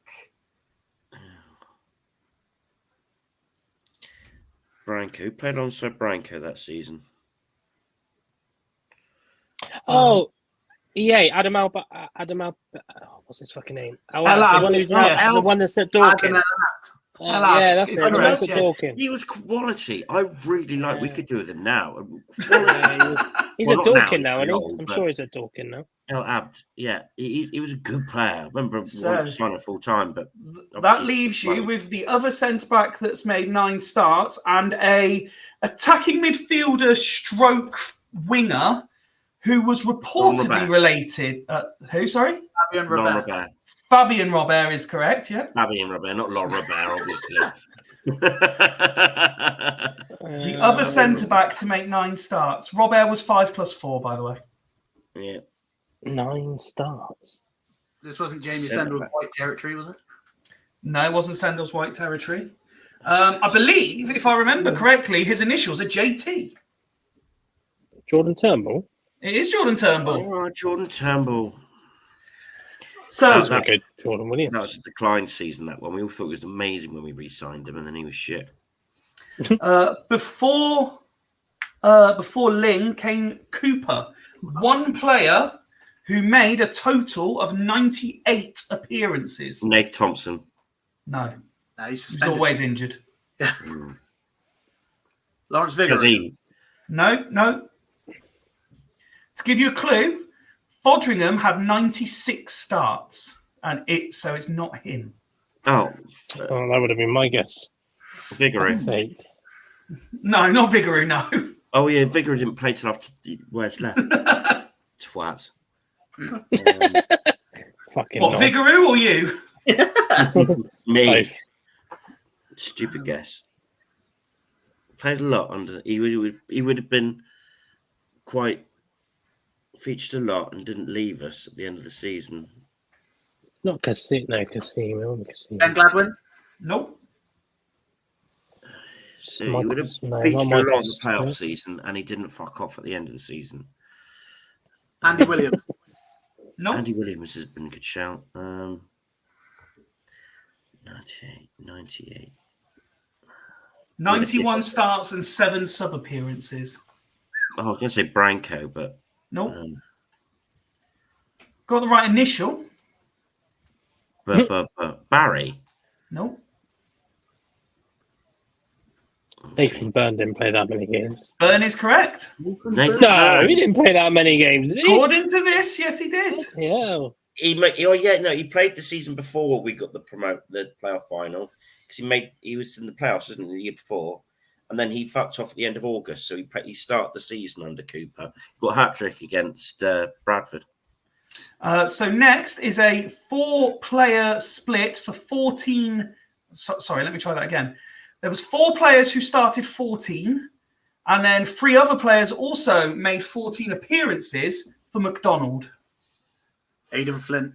Branco. Who played alongside Branco that season? Oh, EA. Adam what's his fucking name? Elat, The one who's yes. the one that's at Adam Dawkins. Elat. Yeah, that's It's it. The correct, ones yes. talking. He was quality. I really like. We Yeah. could do with him now. He's Well, at not now, Dorking he's now, very isn't he? old, I'm but- sure he's at Dorking now. El Abd, yeah, he was a good player. I remember So- wanting to sign him full time, but That obviously leaves you money. with the other centre back that's made 9 starts and a attacking midfielder stroke winger who was reportedly Robert. related. Who? Sorry, Fabian Laurent Robert. Robert. Fabian Robert is correct. Yeah. Fabian Robert, not Laurent Robert, obviously. The other centre back to make 9 starts. Robert was 5 plus 4, by the way. Yeah. 9 starts. This wasn't Jamie Centre Sendle's back. white territory, was it? No, it wasn't Sendel's white territory. I believe, if I remember correctly, his initials are JT. Jordan Turnbull. It is Jordan Turnbull. Oh, Jordan Turnbull. So, That's a good Jordan Williams. That was a decline season, that one. We all thought it was amazing when we re-signed him, and then he was shit. before Ling came Cooper, one player who made a total of 98 appearances. Nath Thompson. No, No, he's he's suspended. always injured. Lawrence Vigor. Kazim. No. To give you a clue, Fodringham had 96 starts, and so it's not him. Oh, Oh, that would have been my guess. Vigouroux. Fake. No, not Vigouroux, no. Oh, yeah, Vigouroux didn't play till after West left. Twat. Fucking What, dog. Vigouroux or you? Me. Both. Stupid guess. Played a lot under. He would have been quite featured a lot and didn't leave us at the end of the season. Not Casino. No, Casino. It wasn't Casino. Ben Gladwin. Nope. So he Michael- would have no, featured not a lot in Michael the playoff Smith. season, and he didn't fuck off at the end of the season. Andy Williams. Nope. Andy Williams has been a good shout. 98. 91 starts and 7 sub appearances. Oh, I was going to say Branco, but Nope. um, Got the right initial. but Barry. Nope. Nathan Byrne didn't play that many games. Burn is correct. Nathan No, Byrne. he didn't play that many games, did he? According to this, yes, he did. Yeah. He played the season before we got the playoff final because he was in the playoffs, wasn't he, the year before, and then he fucked off at the end of August, so he started the season under Cooper. He got a hat trick against Bradford. So next is a 4-player split for 14. Sorry, let me try that again. There was 4 players who started 14, and then 3 other players also made 14 appearances for McDonald. Aidan Flint.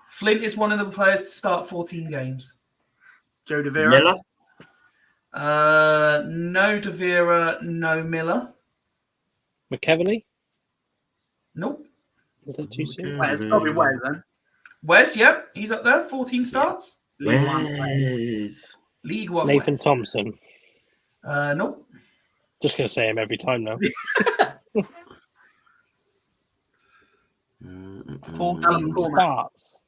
Flint is one of the players to start 14 games. Joe De Vera. Miller. No De Vera, no Miller. McEverley? Nope. Was that too soon? Wes, probably Wes then. Wes, yep, he's up there. 14 starts. League One. Wes. League One. Nathan Wes. Thompson. Nope. Just going to say him every time now. 14 McCormack. starts.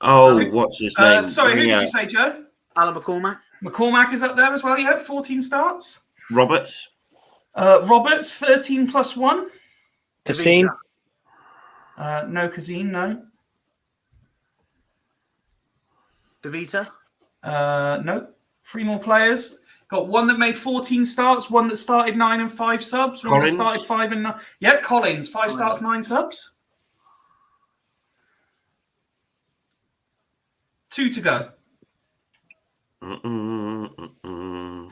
Oh, what's his name? Sorry, who Yeah. did you say, Joe? Alan McCormack. McCormack is up there as well. Yeah, 14 starts. Roberts. Roberts, 13 plus 1. Cassim? No Kazim, no. DeVita. No. 3 more players. Got one that made 14 starts, one that started 9 and 5 subs, one that Collins? started 5 and 9. Yeah, Collins, 5 starts, 9 subs. 2 to go.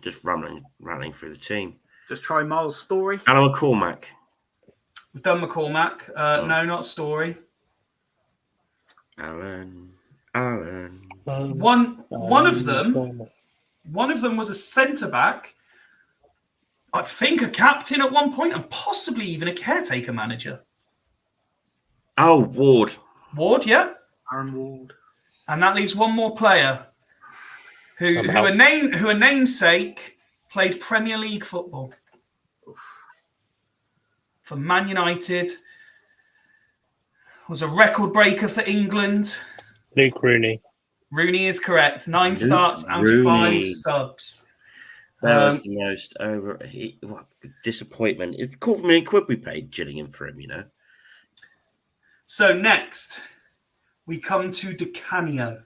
Just rattling through the team. Just try Miles' story. Alan McCormack. We've done McCormack. No, not Story. Alan. One of them was a centre back. I think a captain at one point, and possibly even a caretaker manager. Oh, Ward. Ward, yeah. Aaron Ward. And that leaves one more player who a namesake played Premier League football for Man United. Was a record breaker for England. Luke Rooney. Rooney is correct. 9 Luke starts and Rooney. 5 subs. That was the most disappointment. It caught me. Could we paid Gillingham for him? So next, we come to Di Canio.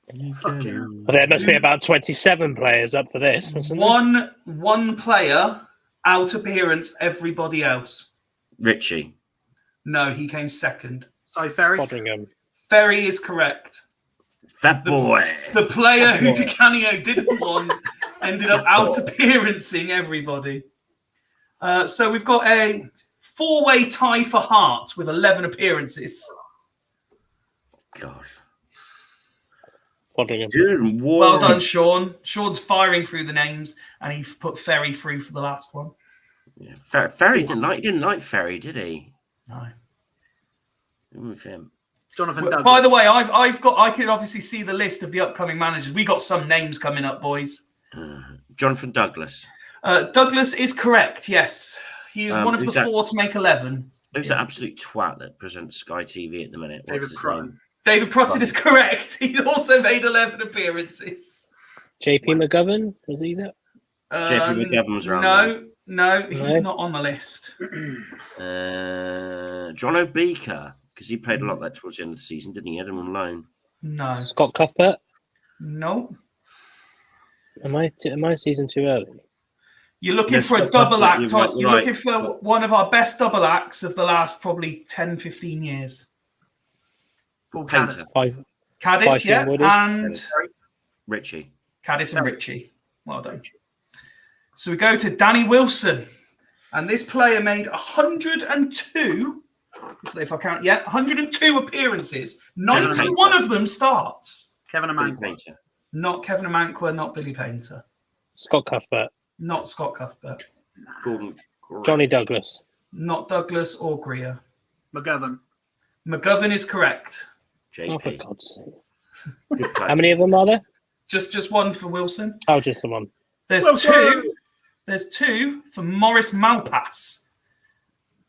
But there must be about 27 players up for this, mustn't there? One player out appearance everybody else. Richie. No, he came second. So Ferry. Fodringham. Ferry is correct. Fat boy. The player who Di Canio didn't want ended up out appearancing everybody. So we've got a 4-way tie for Hart with 11 appearances. God. Fodringham. Dude, Well done, Sean. Sean's firing through the names, and he put Ferry through for the last one. Yeah. Ferry didn't like Ferry, did he? No. With him. Jonathan Douglas. By the way, I can obviously see the list of the upcoming managers. We got some names coming up, boys. Jonathan Douglas. Douglas is correct. Yes, he is one of the who's that? 4 to make 11. Who's that absolute twat that presents Sky TV at the minute? What's David his Prutton. name? David Protted is correct. He's also made 11 appearances. JP McGovern, was he that? JP McGovern's around No, he's No? not on the list. John O'Beaker, because he played a lot of that towards the end of the season, didn't he? He had him on loan. No, Scott Cuthbert? no. Am I season too early? You're looking No, for a Scott double Cuthbert, act. you're You're right. looking for one of our best double acts of the last probably 10, 15 years. Paul Painter. Caddis. Caddis, Viking yeah, Woody. and Richie. Caddis and Richie. Well done. So we go to Danny Wilson. And this player made 102, if I count, 102 appearances. 91 of them starts. Kevin Billy Amanqua. Painter. Not Kevin Amanqua, not Billy Painter. Scott Cuthbert. Not Scott Cuthbert. Gordon. Johnny Douglas. Not Douglas or Greer. McGovern. McGovern is correct. Oh, for JP. God's sake. Good player. How many of them are there? Just one for Wilson. Oh, just the one. There's Wilson! two. There's 2 for Morris Malpass.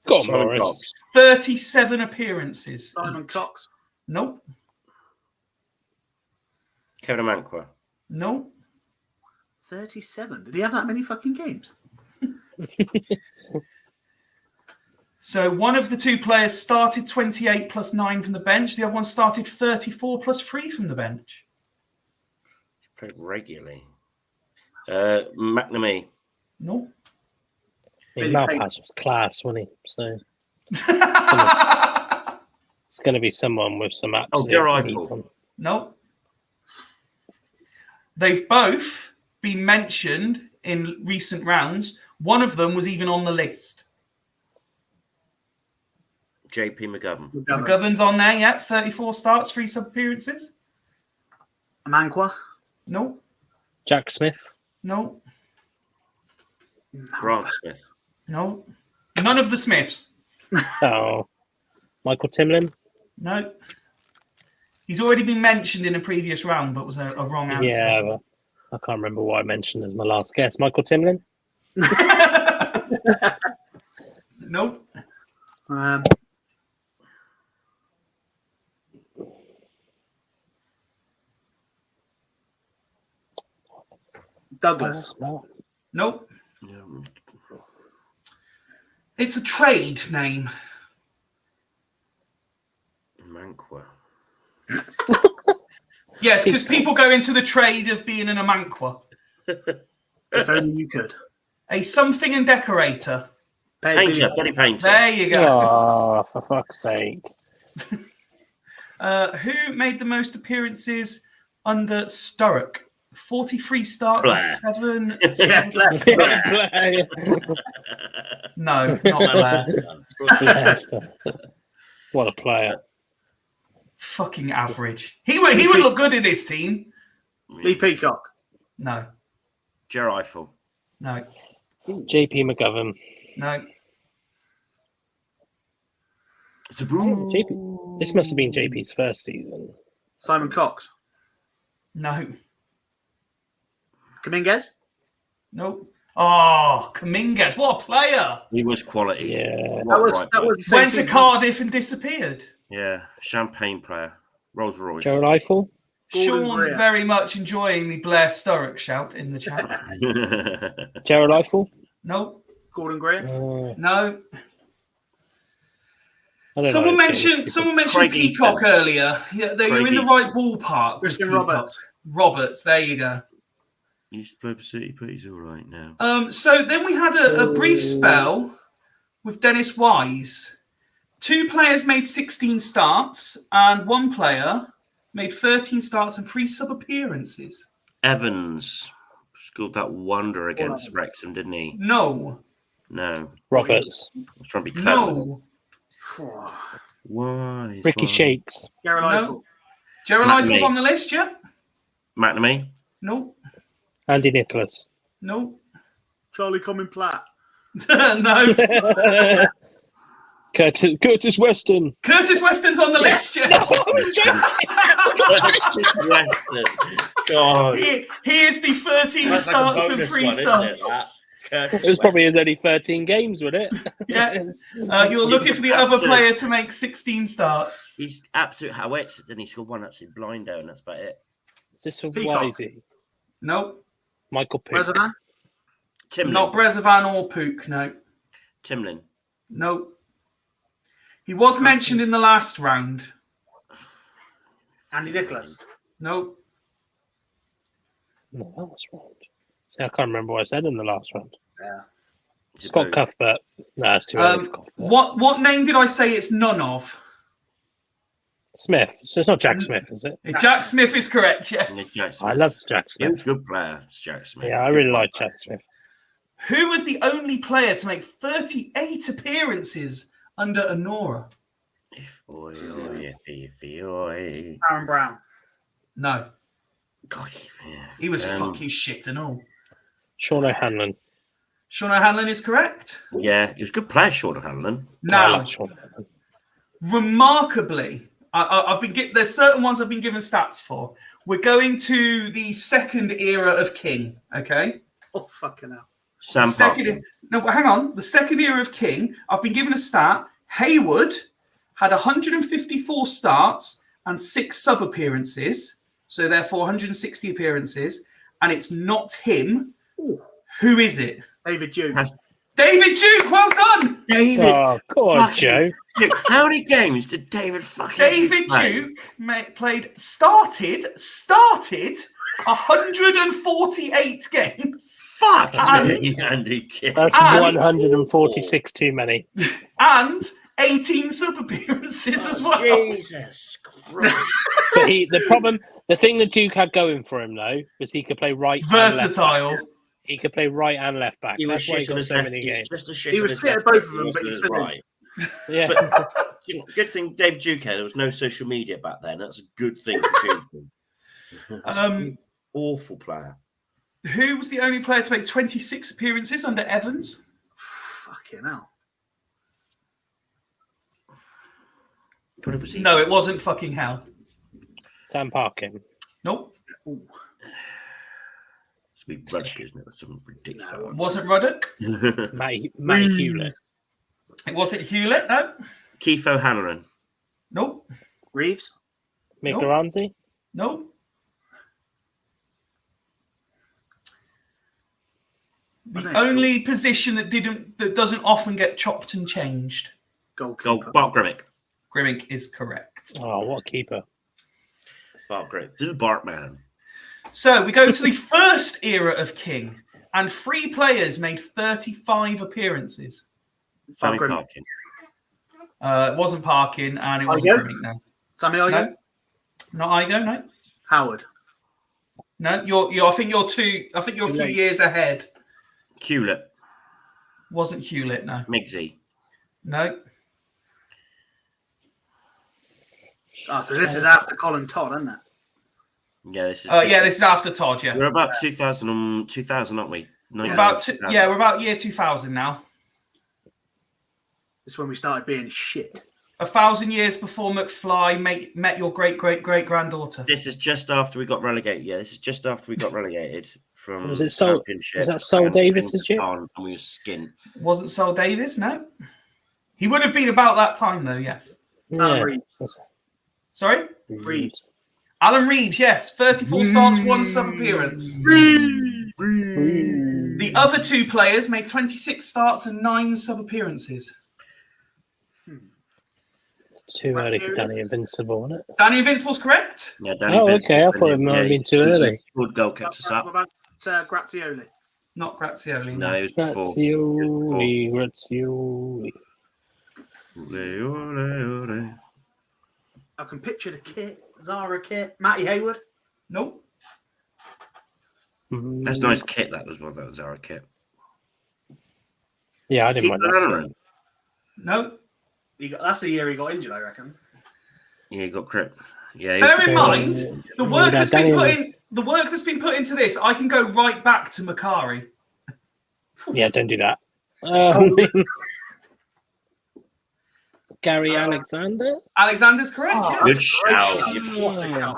Go on, Simon Morris. Cox. 37 appearances. Simon each. Cox. Nope. Kevin Amanqua. Nope. 37. Did he have that many fucking games? So one of the 2 players started 28 plus 9 from the bench. The other one started 34 plus 3 from the bench. Played regularly. McNamee. Nope. His Billy Malpass was class, wasn't he? So it's going to be someone with some absolute Joe meat Eiffel. on. Nope. They've both been mentioned in recent rounds. One of them was even on the list. JP McGovern. McGovern's on there, yeah. 34 starts, 3 sub appearances. Amanqua. Nope. Jack Smith. Nope. Grant Smith. Nope. None of the Smiths. Oh, Michael Timlin. No. He's already been mentioned in a previous round, but was a wrong answer. Yeah, but I can't remember what I mentioned as my last guess. Michael Timlin. Nope. Douglas. Nope. It's a trade name. Amanqua. Yes, because people go into the trade of being an Amanqua. If only you could. A something and decorator. Painter. Billy Painter. There you go. Oh, for fuck's sake. Who made the most appearances under Sturrock? 43 starts and 7. No, not Blair. What a player. Fucking average. He would look good in this team. Lee Peacock. No, Joe Eiffel. no, JP McGovern. no. JP. This must have been JP's first season. Simon Cox. No. Dominguez. Nope. Oh, Kamingas, what a player! He was quality. Yeah. That was the same Went to season. Cardiff and disappeared. Yeah. Champagne player. Rolls Royce. Gerald Eiffel. Gordon Sean Greer. very much enjoying the Blair Sturrock shout in the chat. Gerald Eiffel. No, Gordon Greer. no. I don't Someone know those people. mentioned Craig Peacock Easton. earlier. Yeah, you're Craig in the Easton. right ballpark. with Christian Peacock. Roberts. Roberts, there you go. He used to play for City, but he's all right now. So then we had a brief spell with Dennis Wise. 2 players made 16 starts, and 1 player made 13 starts and 3 sub-appearances. Evans scored that wonder against Wrexham, didn't he? No. No. Roberts. I was trying to be clever. No. Why? Ricky Shakes. Gerald No. Eiffel. Gerald McNamee. Eiffel's on the list, yeah? McNamee? No. Andy Nicholas. No. Charlie Cumming Platt. No. Curtis Weston. Curtis Weston's on the list, yes. Weston. God. He is the 13 That's like a starts and bonus 3 one, isn't it, subs. that? Curtis It was probably Weston. his only 13 games, would it? Yeah. You're looking for the other player to make 16 starts. He's absolute howitzer, then he scored one absolute blinder, and that's about it. Is this a Peacock. Wisey? Nope. Michael Pitt. President. Timlin. Not Brezovan or Pook, no. Timlin. Nope. He was mentioned in the last round. Andy Nicholas. Nope. No, that was round. See, I can't remember what I said in the last round. Yeah. Scott Cuthbert. No, it's too early. for Cuthbert. What name did I say it's none of? Smith. So it's not Jack Smith, is it? Jack Smith is correct, Nick yes. Jackson. I love Jack He was Smith. a good player, Jack Smith. Yeah, I really like Jack Smith. Who was the only player to make 38 appearances under Honora? Oi, oi. Aaron Brown. No. God, yeah. He was fucking shit and all. Sean O'Hanlon. Sean O'Hanlon is correct. Yeah, he was a good player, Sean O'Hanlon. I Now, like Sean O'Hanlon. remarkably, I've been there's certain ones I've been given stats for. We're going to the second era of King, okay? Oh, fucking hell. Sam Parkin. No, hang on. The second era of King, I've been given a stat. Hayward had 154 starts and 6 sub-appearances, so therefore 160 appearances, and it's not him. Ooh. Who is it? David Duke. David Duke, well done! David. Oh, go on, fucking Joe. Duke. How many games did David fucking David play? Duke started 148 games. Fuck And- me, Andy Kidd. That's And- 146 too many. And 18 sub-appearances as well. Jesus Christ. But the thing that Duke had going for him, though, was he could play right and left back. Versatile. He could play right and left back. He was That's why he shit on got his so left. many He was games. just a shit He on was his shit at left. both of them, He but he was fit in. right. Yeah. But good thing Dave Duke had. There was no social media back then. That's a good thing for Duke. Awful player. Who was the only player to make 26 appearances under Evans? Fucking hell. God, it was he. No, it wasn't fucking hell. Sam Parkin. Nope. It's be Ruddock, isn't it? That's something ridiculous. It wasn't Ruddock. Matty Hewlett. It wasn't Hewlett, no. Keith O'Hanlon. Nope. Reeves. Mick Nope. Aranzi. Nope. The only position that doesn't often get chopped and changed. Goalkeeper. Bart Grimmick. Grimmick is correct. Oh, what a keeper. Bart Grimmick. The Bartman. So we go to the first era of King, and 3 players made 35 appearances. Sammy Grimmick. Parkin. It wasn't Parkin, and it wasn't Igo? Grimmick. No, Sammy Igo. no, not Igo. No, Howard. no. You're. I think you're a few Late. years ahead. Hewlett. Wasn't Hewlett? No, Miggsy. no. Oh, so this is after Colin Todd, isn't it? Yeah, this is. This is after Todd. Yeah, We're about 2000, aren't we? we're about we're about year 2000 now. This is when we started being shit. 1,000 years before McFly met your great granddaughter. This is just after we got relegated. Yeah, this is just after we got relegated from Was it Sol- Championship. was that Sol and Davis's year? on, and we were skint. Wasn't Sol Davis? No, he would have been about that time though. Yes. Alan Yeah. Reeves. Sorry. Reeves. Alan Reeves, yes. 34 starts, 1 sub-appearance. The other 2 players made 26 starts and 9 sub-appearances. Too early for Danny Invincible, isn't it? Danny Invincible's correct. Yeah, Danny Oh, Vince okay. I was thought it brilliant. might have Yeah, been too early. Good goal kept us up. What about Grazioli? Not Grazioli. No, it was before. Grazioli. Ole, ole, ole. I can picture the kit. Zara kit. Matty Hayward. Nope. That's a nice kit. That was that was our kit. Yeah, I didn't Keith mind that. Lanneran. Nope. That's the year he got injured, I reckon. Yeah, he got crip. Yeah. Bear in mind, the work Yeah, that's been Danny put was- in. The work that's been put into this, I can go right back to Macari. Yeah, don't do that. Gary Alexander? Alexander's correct. Oh, yes. Good shout. What a shout.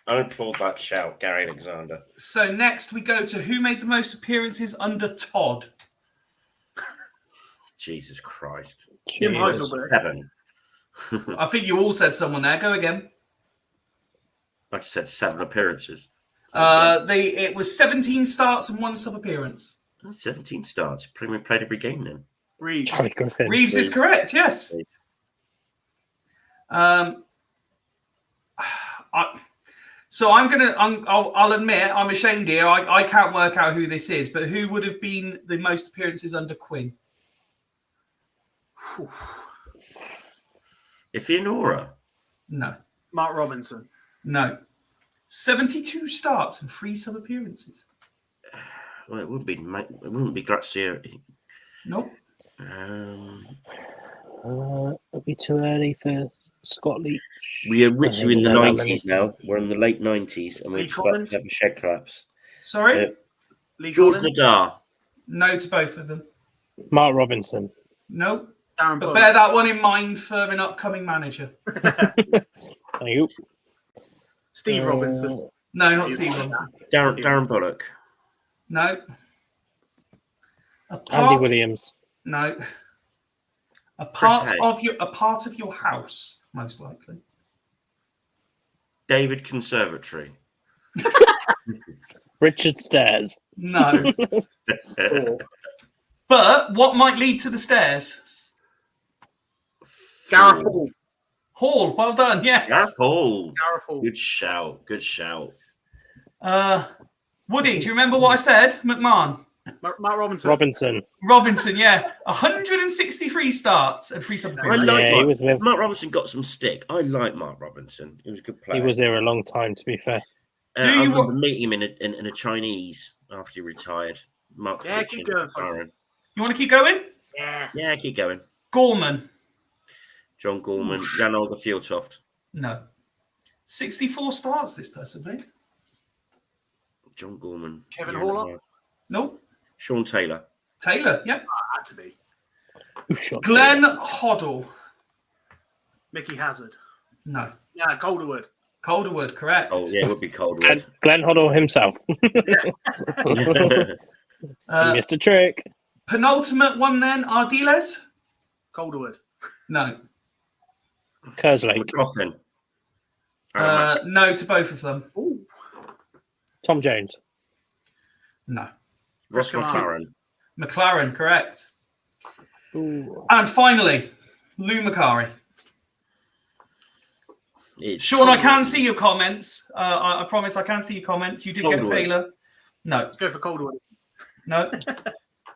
I applaud that shout, Gary Alexander. So next we go to who made the most appearances under Todd. Jesus Christ. Jim Jeez. Heiselberg. 7. I think you all said someone there. Go again. Like I said, 7 appearances. It was 17 starts and 1 sub-appearance. 17 starts. Pretty much played every game then. Reeves. Charlie Griffin. Reeves is correct. Yes. I'll admit I'm ashamed here. I can't work out who this is, but who would have been the most appearances under Quinn? Ifeanora. No. Mark Robinson. No. 72 starts and 3 sub-appearances. Well, it wouldn't be Grazioli. Nope. It'll be too early for Scott Leach. We are literally in the No, 90s now. We're in the late 90s and we're Lee just about Collins? to have a shed collapse. Sorry? Lee George Collins. Nadar. No to both of them. Mark Robinson. Nope. Darren But Bullock. bear that one in mind for an upcoming manager. Thank you. Steve Robinson. No, not You Steve say Robinson. Darren Bullock. No. Andy Williams. No. A Chris part Hay. of your house, most likely. David Conservatory. Richard Stairs. No. But what might lead to the stairs? Gareth Hall. Hall. Well done. Yes. Gareth Hall. Gareth Hall. Good shout. Good shout. Woody, do you remember what I said? McMahon. Mark Robinson. Robinson, yeah. 163 starts and 3 I sub-appearances. like Yeah, he was with- Mark Robinson got some stick. I like Mark Robinson. He was a good player. He was there a long time, to be fair. I Do you remember meeting him in a Chinese after he retired. Mark Yeah, Robinson, keep going, Aaron. You want to keep going? Yeah. Yeah, keep going. Gorman. John Gorman, Jan Olga Fieldtoft, No. 64 starts this person made. John Gorman, Kevin year and a Horlock? half. Nope. Sean Taylor, Taylor, yep. Had to be. Who shot Glenn Hoddle. Mickey Hazard. No. Yeah, Calderwood. Calderwood, correct. oh yeah, it would be Coldwood. Glenn Hoddle himself. Uh, Missed a trick. penultimate one then, Ardiles? Calderwood. No. Kerslake. McLaughlin, No to both of them. Ooh. Tom Jones. No. Ross Chris McLaren, McLaren, correct. Ooh. And finally, Lou Macari. It's Sean, I can Coldwood. see your comments. I promise I can see your comments. You did get Calderwood. Taylor. No. Let's go for Calderwood. No.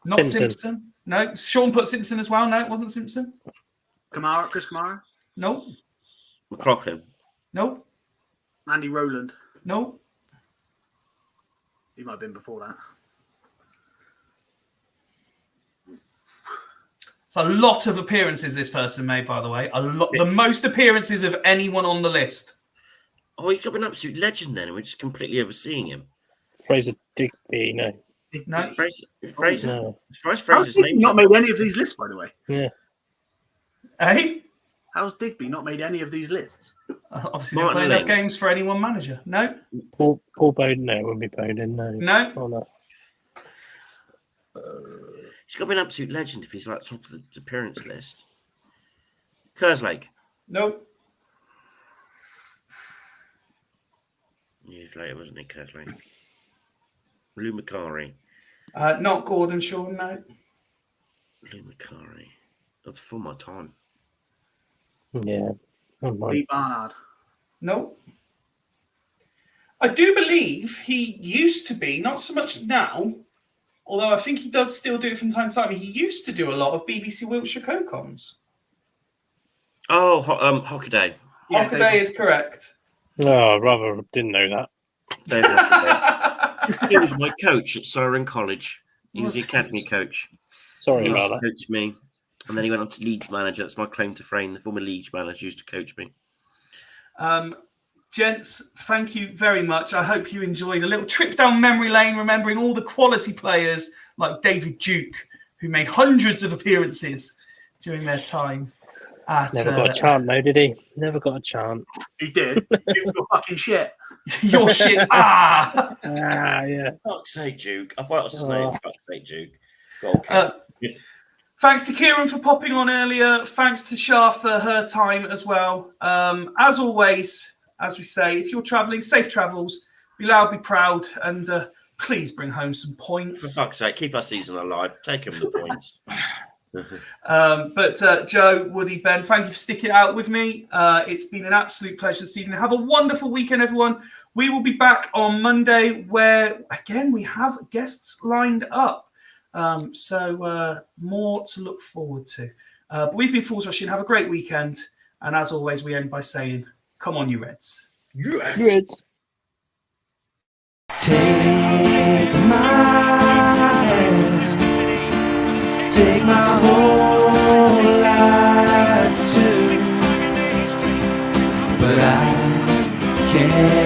Not Simpson. Simpson. No. Sean put Simpson as well. No, it wasn't Simpson. Chris Kamara. Nope. McLaughlin, Nope. Andy Rowland. Nope. He might have been before that. It's a lot of appearances this person made, by the way. A lot. The most appearances of anyone on the list. oh, he's got an absolute legend then, and we're just completely overseeing him. Fraser Digby. No. No. Fraser, No. Surprised How's Fraser's Digby name. not made any of these lists, by the way? Yeah. Hey? How's Digby not made any of these lists? Obviously, they Martin play enough Ling. games for any one manager. No. Paul Bowden. No, it wouldn't be Bowden. No. No. Oh, no. He's got to be an absolute legend if he's like top of the appearance list. Kerslake, Nope. Years later, wasn't he, Kesley? Lou Macari. Not Gordon Sean, no. Lou Macari. That's before my time. Yeah. Oh, my. Lee Barnard. No. I do believe he used to be, not so much now, although I think he does still do it from time to time. He used to do a lot of BBC Wiltshire co-coms. Oh, Hockaday. Yeah, Hockaday is correct. Oh, rather didn't know that. David Hockaday. He was my coach at Siren College. He was the academy coach. Sorry He used about to that. coach me. And then he went on to Leeds manager. That's my claim to fame. The former Leeds manager used to coach me. Gents, thank you very much. I hope you enjoyed a little trip down memory lane, remembering all the quality players like David Duke, who made hundreds of appearances during their time at... Never got a chant, though, did he? Never got a chant. He did. You were fucking shit. Your shit. Ah! Yeah. Fuck's sake, Duke. I thought it was his name. Fuck's sake, Duke. Got Thanks to Kieran for popping on earlier. Thanks to Shah for her time as well. As always, as we say, if you're travelling, safe travels. Be loud, be proud, and please bring home some For points. fuck's sake, keep our season alive. Take him the points. But Joe, Woody, Ben, thank you for sticking it out with me. It's been an absolute pleasure this evening. Have a wonderful weekend, everyone. We will be back on Monday where, again, we have guests lined up. So more to look forward to. But we've been Fools Rushing. Have a great weekend. And as always, we end by saying, come on, you Reds. Reds. Take my hand, take my whole life too, but I can't